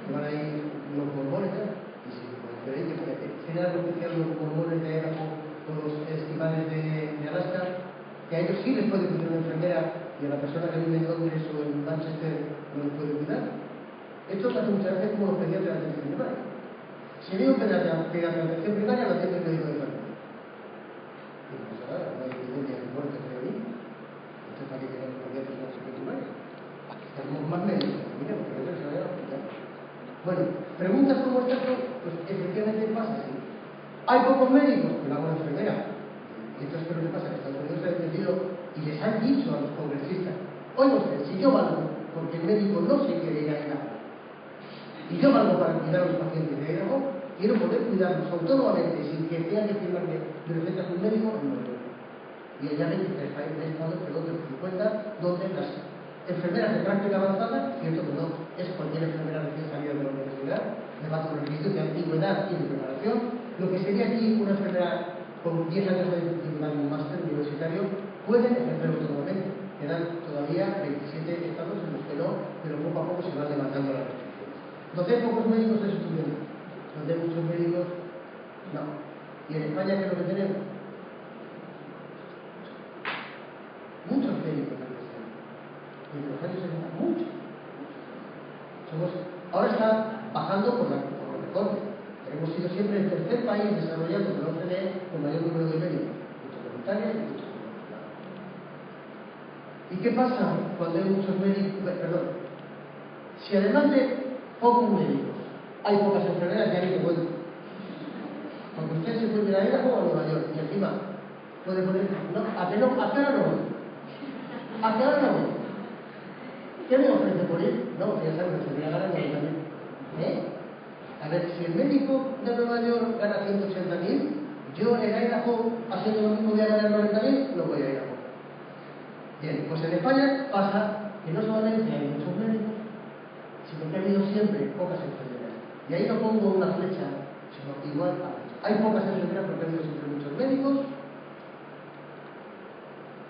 que van a ir los mormones, y si queréis que tienen algo especial los mormones de Idaho o los esquimales de Alaska, que a ellos sí les puede cuidar una enfermera y a la persona que vive en Londres o en Manchester no les puede cuidar. Esto pasa muchas veces como los pediatras de atención primaria. Si digo pediatra de atención primaria, lo atiende el médico de familia. Y no pasa nada, no hay evidencia de muerte de ahí. Entonces, ¿para qué queremos pediatras de atención primaria? Tenemos más médicos de familia, porque no se vayan a aplicar. Bueno, preguntas como esta, pues efectivamente pasa así. ¿Hay pocos médicos? Pues la buena enfermera. Y entonces, ¿qué es lo que pasa? Que Estados Unidos se ha entendido y les han dicho a los congresistas: oiga usted, si yo valgo porque el médico no se quiere ir a Idaho, y yo valgo para cuidar a los pacientes de Idaho, quiero poder cuidarlos autónomamente sin que tenga que firmarme de recetas un médico en Nueva York. Y allá 23 países de Estados, perdón, de 50, donde las enfermeras de práctica avanzada, cierto que no es cualquier enfermera recién salida de la universidad, le va con requisitos de antigüedad y de preparación. Lo que sería aquí una enfermera con 10 años de un máster universitario puede ejercer autónomamente. Quedan todavía 27 estados en los que no, pero poco a poco se van levantando las restricciones. Donde hay pocos médicos es estupendo. Donde hay muchos médicos, no. ¿Y en España qué es lo que tenemos? Muchos médicos en España. Y en los años 70, muchos. Ahora está bajando por los recortes. Hemos sido siempre el tercer país desarrollado de la OCDE con mayor número de médicos, junto con Italia y junto con Francia. ¿Y qué pasa cuando hay muchos médicos? Perdón. Si además de pocos médicos hay pocas enfermeras, ya ni te cuento. Porque usted se puede ir a Idaho o a Nueva York y encima puede poner. No, ¿a qué hora no voy? ¿A qué hora no voy? ¿Qué me ofrece por ir? No, ya sabes, se me gana 90.000. A ver, si el médico de Nueva York gana 180.000, yo en Idaho, haciendo lo mismo, voy a ganar 90.000, no voy a Idaho. Bien, pues en España pasa que no solamente hay muchos médicos, sino que ha habido siempre pocas enfermeras. Y ahí no pongo una flecha, sino igual hay pocas enfermeras porque ha habido siempre muchos médicos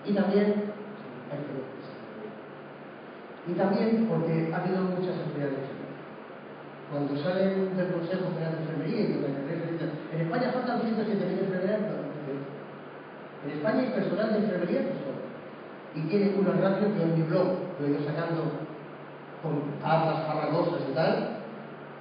y también hay médicos. Y también porque ha habido muchas enfermedades. Cuando salen del Consejo General de Enfermería y de la Enfermería, en España faltan 107.000 enfermeras. En España hay personal de enfermería que son. Y tiene una ratio que en mi blog lo he ido sacando con tablas farragosas y tal.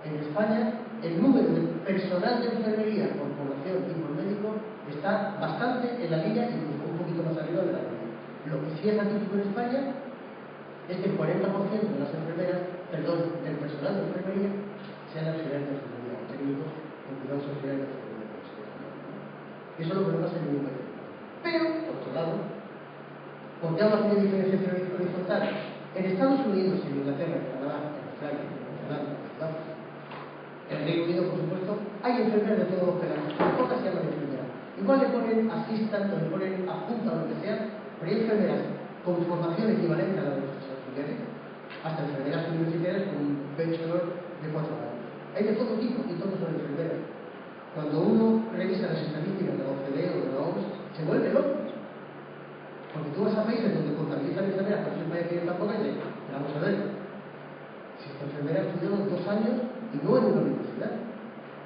En España el número de personal de enfermería por población y por médico está bastante en la línea, incluso un poquito más arriba de la línea. Lo que sí es atípico en España es que el 40% de las enfermeras, perdón, del personal de enfermería sean auxiliares de enfermería o técnicos en cuidados auxiliares de enfermería. Eso es lo que no pasa en ningún país. Pero, por otro lado, ¿por qué hablo de diferenciación horizontal? En Estados Unidos, en Inglaterra, en Canadá, en Australia, en Holanda, en Sudáfrica, en el Reino Unido, por supuesto, hay enfermeras de todos los pelados. Pocas se llaman enfermeras. Igual le ponen assistant o le ponen adjunta o lo que sea, pero hay enfermeras con formación equivalente a la de nuestros auxiliares, hasta enfermeras universitarias con un bachelor de 4 años. Hay de todo tipo y todos son enfermeras. Cuando uno revisa las estadísticas de la OCDE o de la OMS, se vuelve loco. Porque tú vas a países donde contabilizan enfermeras, por eso España tiene tan poca, y dices, vamos a ver, si esta enfermera ha estudiado 2 años y no en una universidad,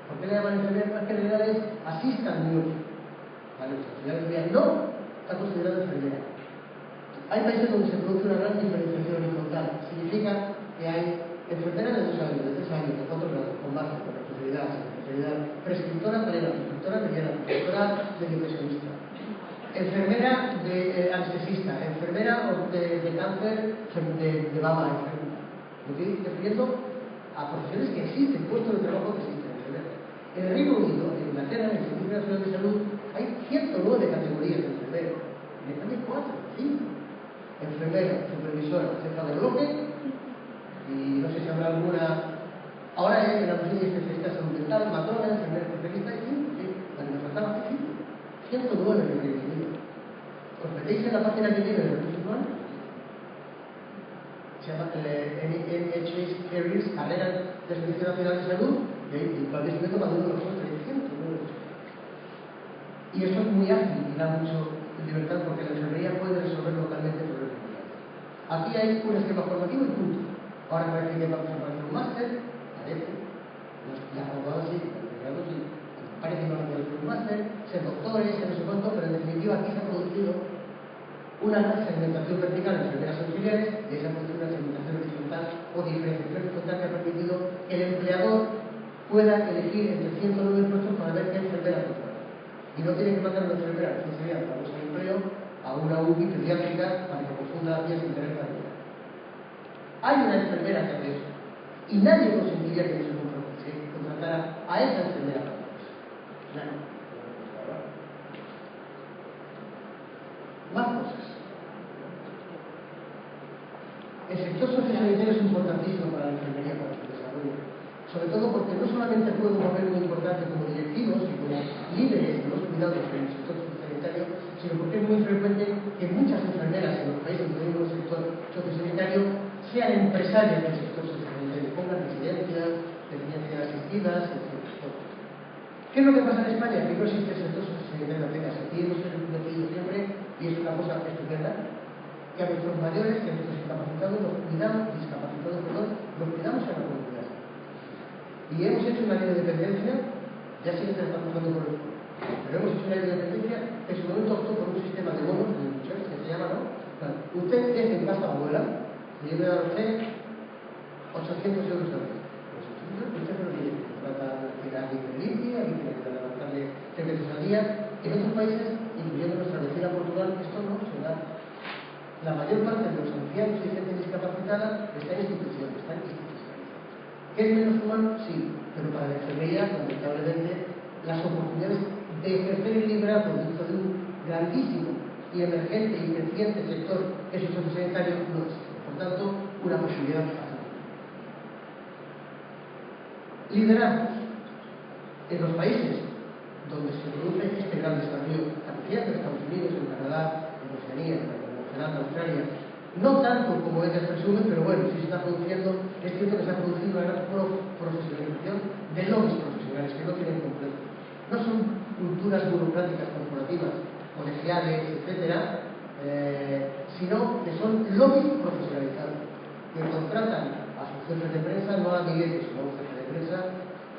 ¿por qué le llaman enfermera? Más que en realidad es assistant nurse. Vale, la enfermera no está considerada enfermera. Hay países donde se produce una gran diferenciación horizontal. Significa que hay enfermeras de 2 años, de 3 años, de 4 grados, con máster, con especialidad, prescriptora plena, prescriptora mediana, prescriptora medio pensionista. enfermera de anestesista, enfermera de cáncer de mama, me estoy refiriendo a profesiones que existen, puestos de trabajo que existen. En el Reino Unido, en Inglaterra, en el Servicio Nacional de Salud, hay 109 categorías de enfermero. En España hay 4, 5. Enfermera, supervisora, jefa de bloque, y no sé si habrá alguna. Ahora en la oficina de especialista de salud mental, matrona, enfermera especialista, hay 5, sí. La que nos faltaba hace 5. 109 en el Reino Unido. ¿Os metéis en la página que tiene de recursos humanos? Se llama NHS Careers, Carreras de Servicio Nacional de Salud, y ahí podéis ver cada uno de los 300. Y eso es muy ágil y da mucho libertad porque la enfermería puede resolver localmente problemas. Aquí hay un esquema formativo y punto. Ahora parece que vamos a hacer un máster, parece, ya graduados sí, graduados sí, parece que vamos a hacer un máster, ser doctores, ser no sé cuánto, pero en definitiva aquí se ha producido una segmentación vertical en enfermeras auxiliares y esa ha producido una segmentación horizontal o diferenciación horizontal que ha permitido que el empleador pueda elegir entre 109 puestos para ver qué enfermera contrata. Y no tiene que mandar a una enfermera que sería para buscar empleo a una UBI pediátrica para que confunda las vías sin tener la vida. Hay una enfermera que hace eso. Y nadie consentiría que se contratara a esa enfermera para eso. Nadie. Más cosas. El sector sociosanitario es importantísimo para la enfermería, para su desarrollo. Sobre todo porque no solamente juega un papel muy importante como directivos y como líderes de los cuidados en el sector sociosanitario, sino porque es muy frecuente que muchas enfermeras en los países donde hay un sector sociosanitario sean empresarias del sector sociosanitario, pongan residencias, residencias asistidas, etc. ¿Qué es lo que pasa en España? Que no existe el sector sociosanitario apenas. Aquí hemos decidido siempre, y es una cosa estupenda, que a nuestros mayores, que a nuestros discapacitados, los cuidamos en la comunidad. Y hemos hecho una ley de dependencia, ya sí que se está pasando por el pueblo, pero hemos hecho una ley de dependencia que en su momento optó por un sistema de bonos, de muchachos, que se llama, ¿no? Claro, usted es en casa abuela, y yo le doy a usted 800 euros al mes. Pues usted no lo tiene que tratar de alguien que limpie, alguien que levantarle 3 veces al día. En otros países, incluyendo nuestra vecina Portugal, esto no se da. La mayor parte de los ancianos y gente discapacitada está en instituciones, ¿Qué es menos humano? Sí, pero para la enfermería, lamentablemente, las oportunidades de ejercer el liderazgo dentro de un grandísimo y emergente y creciente sector que es el sociosanitario no existe. Por tanto, una posibilidad fácil. Liderazgos. En los países donde se produce este gran desarrollo, también en Estados Unidos, en Canadá, en Oceanía, en Nueva Zelanda, Australia, no tanto como ellas presumen, pero bueno, sí se está produciendo, es cierto que se ha producido una gran profesionalización de lobbies profesionales que no tienen completo. No son culturas burocráticas corporativas, colegiales, etcétera, sino que son lobbies profesionalizados, que contratan a sus jefes de prensa, no a amiguetes, sino a un jefe de prensa,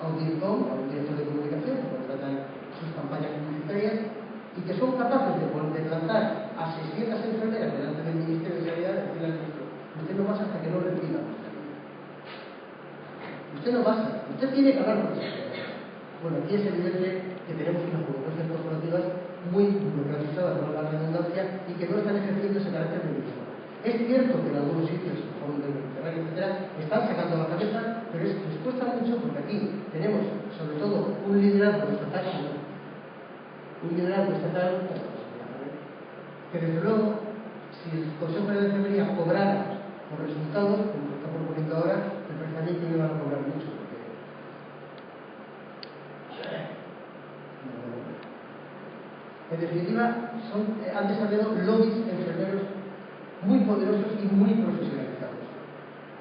a un DIRCOM, a un director de comunicación, que contratan sus campañas publicitarias y que son capaces de plantar a 600 enfermeras delante del Ministerio de Sanidad y decirle al ministro: usted no pasa hasta que no reciba. Usted no pasa, usted tiene que hablar con esa enfermera. Bueno, aquí es evidente que tenemos unas burocracias corporativas muy burocratizadas, por la redundancia, y que no están ejerciendo ese carácter de liderazgo. Es cierto que en algunos sitios, como el Mediterráneo, etcétera, están sacando la cabeza, pero les cuesta mucho porque aquí tenemos, sobre todo, un liderazgo estatal, que desde luego, si el Consejo de la Enfermería cobrara por resultados, como lo está proponiendo ahora, me parece a mí que me van a cobrar mucho. En definitiva, han desarrollado lobbies enfermeros muy poderosos y muy profesionalizados.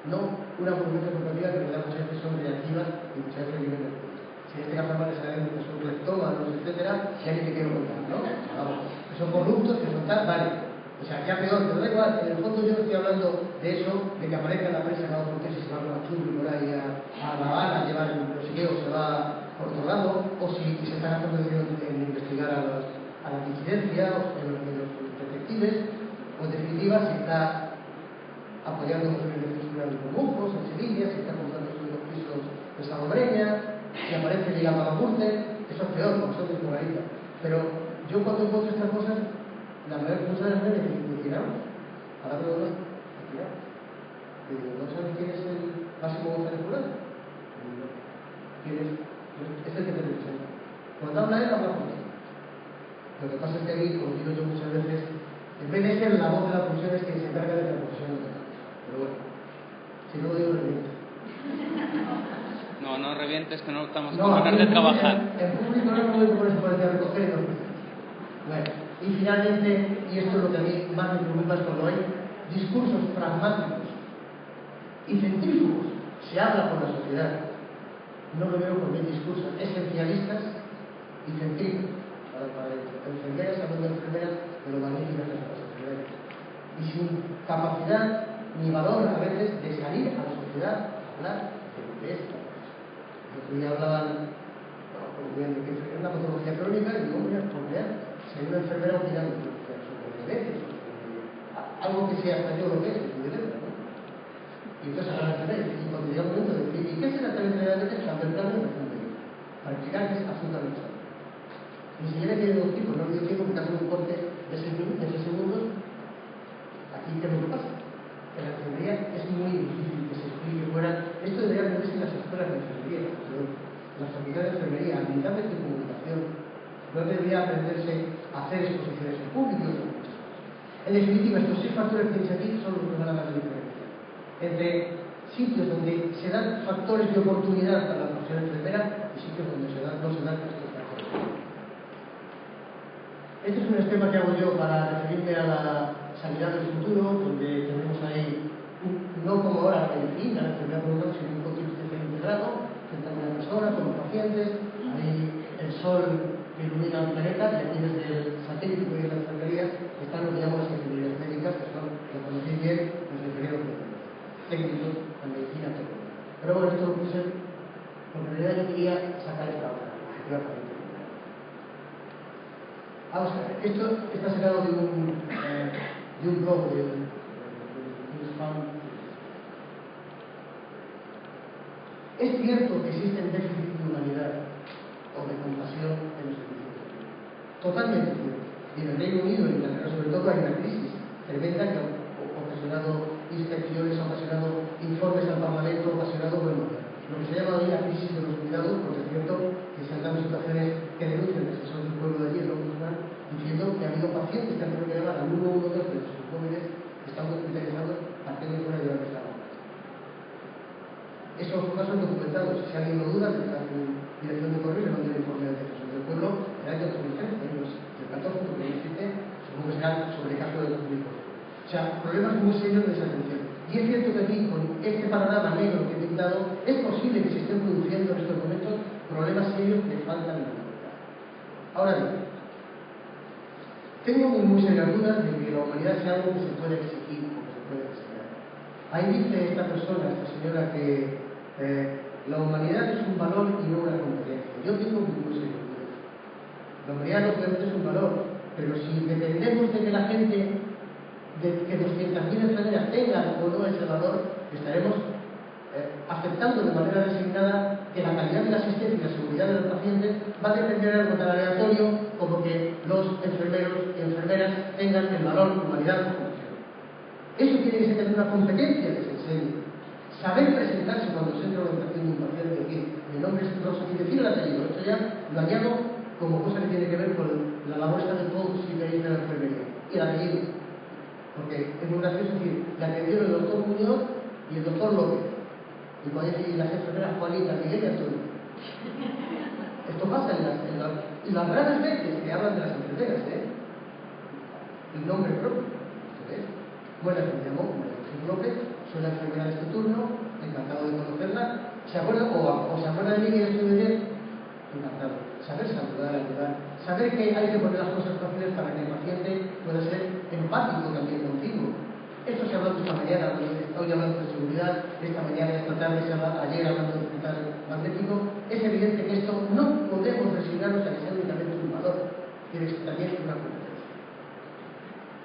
No una burocracia corporativa que muchas veces son reactivas y muchas veces viven de después. Si en este caso van a saber que son cleptómanos, etcétera, ya ni te quiero contar, ¿no? Vamos, que son corruptos, que son tal, vale. O sea, ya peor, pero da igual. En el fondo yo no estoy hablando de eso, de que aparezca en la prensa cada uno que se va con la churri por ahí a La Habana a llevar el prosigueo, se va por otro lado, o si se están haciendo en investigar a la disidencia, o en los detectives, o en definitiva si está apoyando los medios de censura de los Mujos, en Sevilla, si está comprando los pisos de Salobreña, si aparece ligado a la Gürtel, eso es peor, porque son de Margarita. Pero yo cuando encuentro estas cosas La mayor responsable es de tiramos. Ahora que lo tiramos. ¿No sabes quién es el Máximo González Jurado? ¿Quién es? Es el que te representa. Cuando habla él, habla contigo. Lo que pasa es que ahí, como digo yo muchas veces, en vez de ser la voz de la profesión, es que se encarga de la profesión de la. Pero bueno, si no lo digo, reviento. No, no revientes, que no estamos con ganas de trabajar. En público no me voy a poner a recoger y no. Bueno, y finalmente, y esto es lo que a mí más me preocupa es cuando hay discursos pragmáticos y centrífugos, se habla con la sociedad. No lo veo porque hay discursos esencialistas y centrífugos. Para enfermeras, hablando de enfermeras, de lo magníficas de las enfermeras. Y sin capacidad ni valor a veces de salir a la sociedad a hablar de esto. El otro día hablaban de una patología crónica y digo, mira, por real, si hay una enfermera opinando sobre diabetes, algo que sea hasta yo lo que es, ¿no? Y entonces hablan de diabetes, y cuando llega un momento de decir, ¿y qué es el tratamiento de diabetes? Cambia el plano y me funde. Para explicar que es absolutamente sano. Ni siquiera tiene dos tipos, no digo tiempo porque hace un corte de 6 segundos. Aquí, ¿qué es lo que pasa? Que la enfermería es muy difícil que se explique fuera. Esto debería aprenderse en las escuelas de enfermería, las facultades de enfermería, habilidades de comunicación. No debería aprenderse a hacer exposiciones en público y otras muchas cosas. En definitiva, estos 6 factores que tenéis aquí son los que van a dar la diferencia entre sitios donde se dan factores de oportunidad para la profesión enfermera y sitios donde no se dan estos factores. Este es un esquema que hago yo para referirme a la sanidad del futuro, donde tenemos ahí, no como ahora la medicina, la enfermedad pulmonar, sino un contexto integrado, frente a una persona, con los pacientes, ahí el sol que ilumina el planeta, y aquí desde el satélite de la enfermería están lo que llamamos las ingenierías médicas, que son, lo conocéis bien, los ingenieros técnicos, la medicina técnica. Pero bueno, esto lo puse porque en realidad yo quería sacar esta obra, efectivamente. Vamos a ver, esto está sacado de un blog de spam. Es cierto que existen déficits de humanidad o de compasión en los servicios públicos. Totalmente cierto. Y en el Reino Unido, en Inglaterra sobre todo, hay una crisis tremenda que ha ocasionado inspecciones, ha ocasionado informes al Parlamento, ha ocasionado, bueno, lo que se llama hoy la crisis de los cuidados, porque es cierto que se han dado situaciones que denuncian el asesor del pueblo de allí, el ombudsman, diciendo que ha habido pacientes que han tenido que llamar al 112 de sus jóvenes que están hospitalizados partiendo fuera de la mesa. Esos son casos documentados. Si alguien lo duda, tendrá su dirección de correo y le manda el informe del asesor del pueblo el año 2013, del 14, porque no existe, supongo que será sobre el caso de 2012. O sea, problemas muy serios de desatención. Y es cierto que aquí, con este panorama negro que he pintado, es posible que se estén produciendo en estos momentos problemas serios de falta de humanidad. Ahora bien, tengo muy serias dudas de que la humanidad sea algo que se puede exigir o que se puede enseñar. Ahí dice esta persona, esta señora, que la humanidad es un valor y no una competencia. Yo tengo muy serias dudas. La humanidad no solamente es un valor, pero si dependemos de que la gente, de que 200.000 enfermeras tengan o no ese valor, estaremos aceptando de manera resignada que la calidad de la asistencia y la seguridad de los pacientes va a depender de algo tan aleatorio como que los enfermeros y enfermeras tengan el valor, humanidad o compasión. Eso tiene que ser una competencia que se enseñe. Saber presentarse cuando se entra a la habitación de un paciente y decir, mi nombre es Rosa, y decir el apellido. Esto ya lo añado como cosa que tiene que ver con la labor esta de todo si veis de la enfermería. Y el apellido. Porque es muy gracioso decir, le atendieron el doctor Muñoz y el doctor López. Y cuando decir las enfermeras Juanita, Miguel y Antonio. Esto pasa en las raras veces que hablan de las enfermeras, el nombre propio. Bueno, me llamo Jesús López, soy la enfermera de este turno, encantado de conocerla. ¿Se acuerda? O se acuerda de mí que yo estoy de bien? Encantado. Saber saludar, ayudar. Saber que hay que poner las cosas fáciles para que el paciente pueda ser empático también contigo. Esto se ha hablado esta mañana, hoy hablando de seguridad, esta mañana, esta tarde, ayer hablando de hospital magnético. Es evidente que esto no podemos resignarnos a que sea únicamente un valor, tiene que ser también una competencia.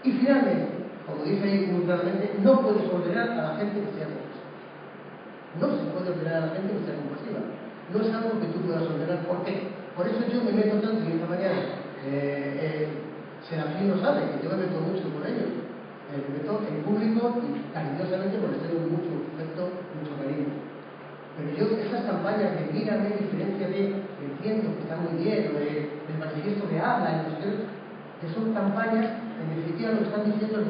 Y finalmente, como dice ahí muy claramente, no puedes ordenar a la gente que sea compasiva. No se puede ordenar a la gente que sea compasiva. No es algo que tú puedas ordenar. ¿Por qué? Por eso yo me meto tanto y esta mañana Serafín lo sabe, que yo me meto mucho con ellos. Me meto en público y cariñosamente porque les tengo mucho respeto, mucho cariño. Pero yo, esas campañas de mírame, diferénciate, entiendo que está muy bien, o del manifiesto de habla, que son campañas, en definitiva, lo que están diciendo es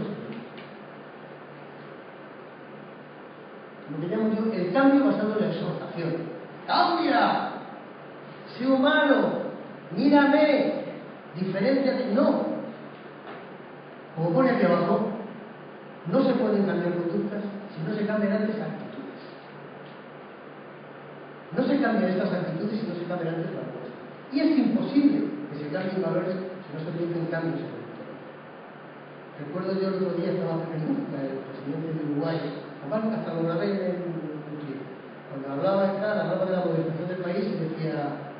lo que llamo yo el cambio basado en la exhortación. ¡Cambia! ¡Sé humano! ¡Mírame! ¡Diferénciate! No. Como pone aquí abajo, no se pueden cambiar conductas si no se cambian antes actitudes. No se cambian estas actitudes si no se cambian antes valores. Y es imposible que se cambien valores si no se producen cambios en el entorno. Recuerdo yo el otro día estaba en el presidente de Uruguay, hasta lo grabé en Twitter. Cuando hablaba de la modernización del país y decía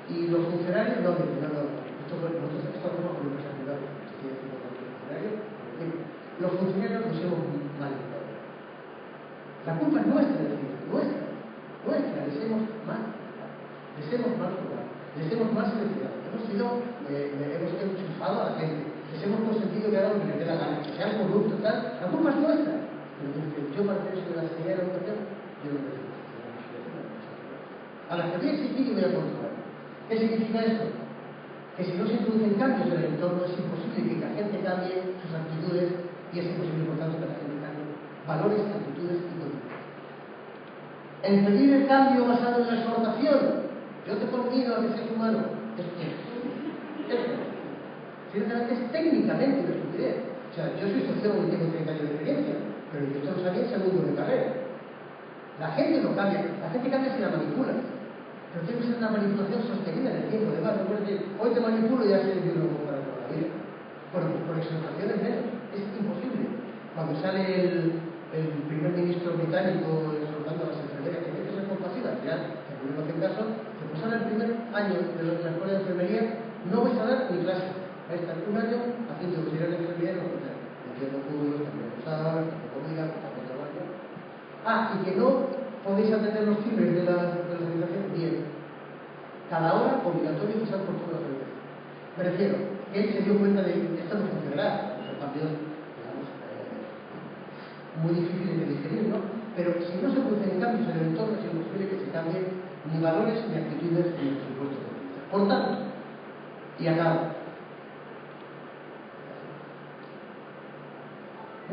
y los funcionarios no, nosotros hacemos con nuestra ciudad, los funcionarios nos hemos manipulado. La culpa es nuestra, les hemos mal jugado, les hemos mal seleccionado, hemos enchufado a la gente, les hemos consentido que hagan lo que les dé la gana, que sean corruptos, tal. La culpa es nuestra. Pero yo para hacer eso de la Secretaría de la Educación, yo no me digo. A la que voy a exigir y voy a controlar. ¿Qué significa esto? Que si no se introducen cambios en el entorno es imposible que la gente cambie sus actitudes y es imposible, por tanto, que la gente cambie valores, actitudes y conductas. En pedir el cambio basado en la exhortación, yo te convido a que seas humano, ciertamente es técnicamente una estupidez. O sea, yo soy sociólogo y tengo 30 años de experiencia, pero yo estos años segundo de carrera. La gente no cambia, la gente cambia si la manipula. Pero tiene que ser una manipulación sostenida en el tiempo. Además, no puedes decir, hoy te manipulo y ya sé que no para toda la vida. Por exhortaciones menos, es imposible. Cuando sale el primer ministro británico exhortando a las enfermeras que tienen que ser compasivas, al final, que no hacen caso, que sale el primer año de la escuela de enfermería, no vais a dar ni clase. Vais a estar un año haciendo auxiliar de enfermería en el hospital, metiendo cubos, cambiando sábanas, cambiando comida, cambiando baño. Y que no podéis atender los timbres de la habitación bien. Cada hora obligatorio pasar por todas las habitaciones. Me refiero, que él se dio cuenta de que esto no funcionará. Son cambios, digamos, muy difíciles de digerir, ¿no? Pero si no se producen cambios en el entorno, es imposible que se cambien ni valores ni actitudes ni presupuestos de vida. Por tanto, y acabo.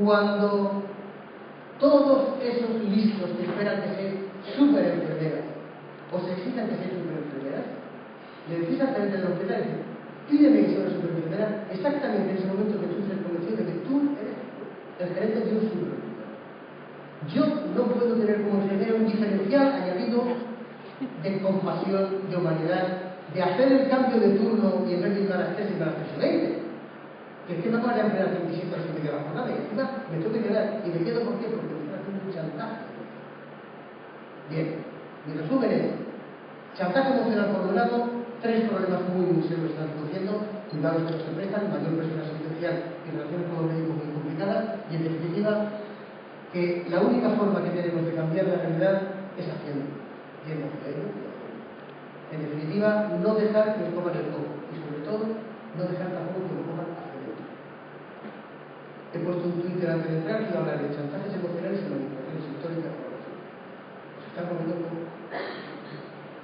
Cuando todos esos listos que esperan que sean superenfermeras o se exijan que sean superenfermeras, le decís a gente del hospital, pídeme que sea una superenfermera exactamente en ese momento que tú estés convencido de que tú eres el gerente de un superenfermero. Yo no puedo tener como enfermera un diferencial añadido de compasión, de humanidad, de hacer el cambio de turno y en vez de ir a las 3 y a las 3:20. Que es que me acabo de emplear 27 horas y media la jornada y encima me tengo que quedar. ¿Y me quedo por qué? Porque me están haciendo un chantaje. Bien, mi resumen es: chantaje emocional por un lado, 3 problemas muy serios están produciendo, cuidados que no se prestan, mayor presión asistencial y relaciones con los médicos muy complicadas, y en definitiva, que la única forma que tenemos de cambiar la realidad es haciendo, yendo hacia ello. En definitiva, no dejar que nos coman el coco y sobre todo, no dejar tampoco que nos coman hacia dentro. He puesto un Twitter antes de entrar que iba a hablar de chantajes emocionales y manipulaciones históricas por los hijos. Nos están comiendo el coco.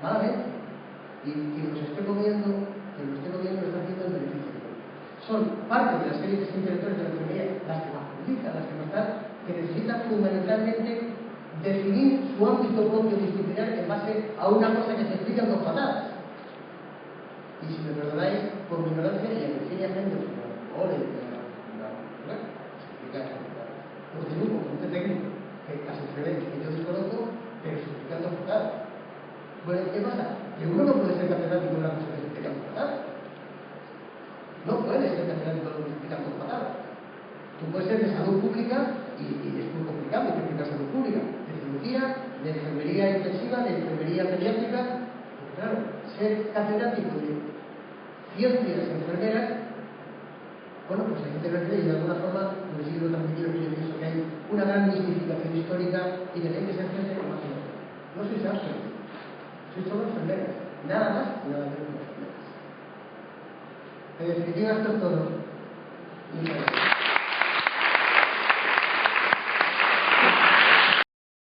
Malamente. Y quien nos esté comiendo, lo está haciendo en beneficio. Son parte de las élites intelectuales de la economía, las que más publican, las que más están, que necesitan fundamentalmente definir su ámbito propio disciplinar en base a una cosa que se explica en 2 patadas. Y si me perdonáis por mi ignorancia, y a pequeñamente os lo ole, se explica porque tengo un componente técnico, que las enfermedades que yo desconozco, pero se explican 2 patadas. Bueno, ¿qué pasa? Que uno no puede ser catedrático de una cosa que se explica en 2 patadas. No puedes ser catedrático de lo que se explica en 2 patadas. Tú puedes ser de salud pública y es muy complicado explicar salud pública. De cirugía, de enfermería intensiva, de enfermería pediátrica. Pero claro, ser catedrático de ciencias enfermeras, bueno, pues hay que tener que de alguna forma consigo transmitir que yo pienso que hay una gran mistificación histórica y que hay que ser gente como así. No sois ángeles, sois solo enfermeras, nada más y nada menos que enfermeras. En definitiva, esto es todo.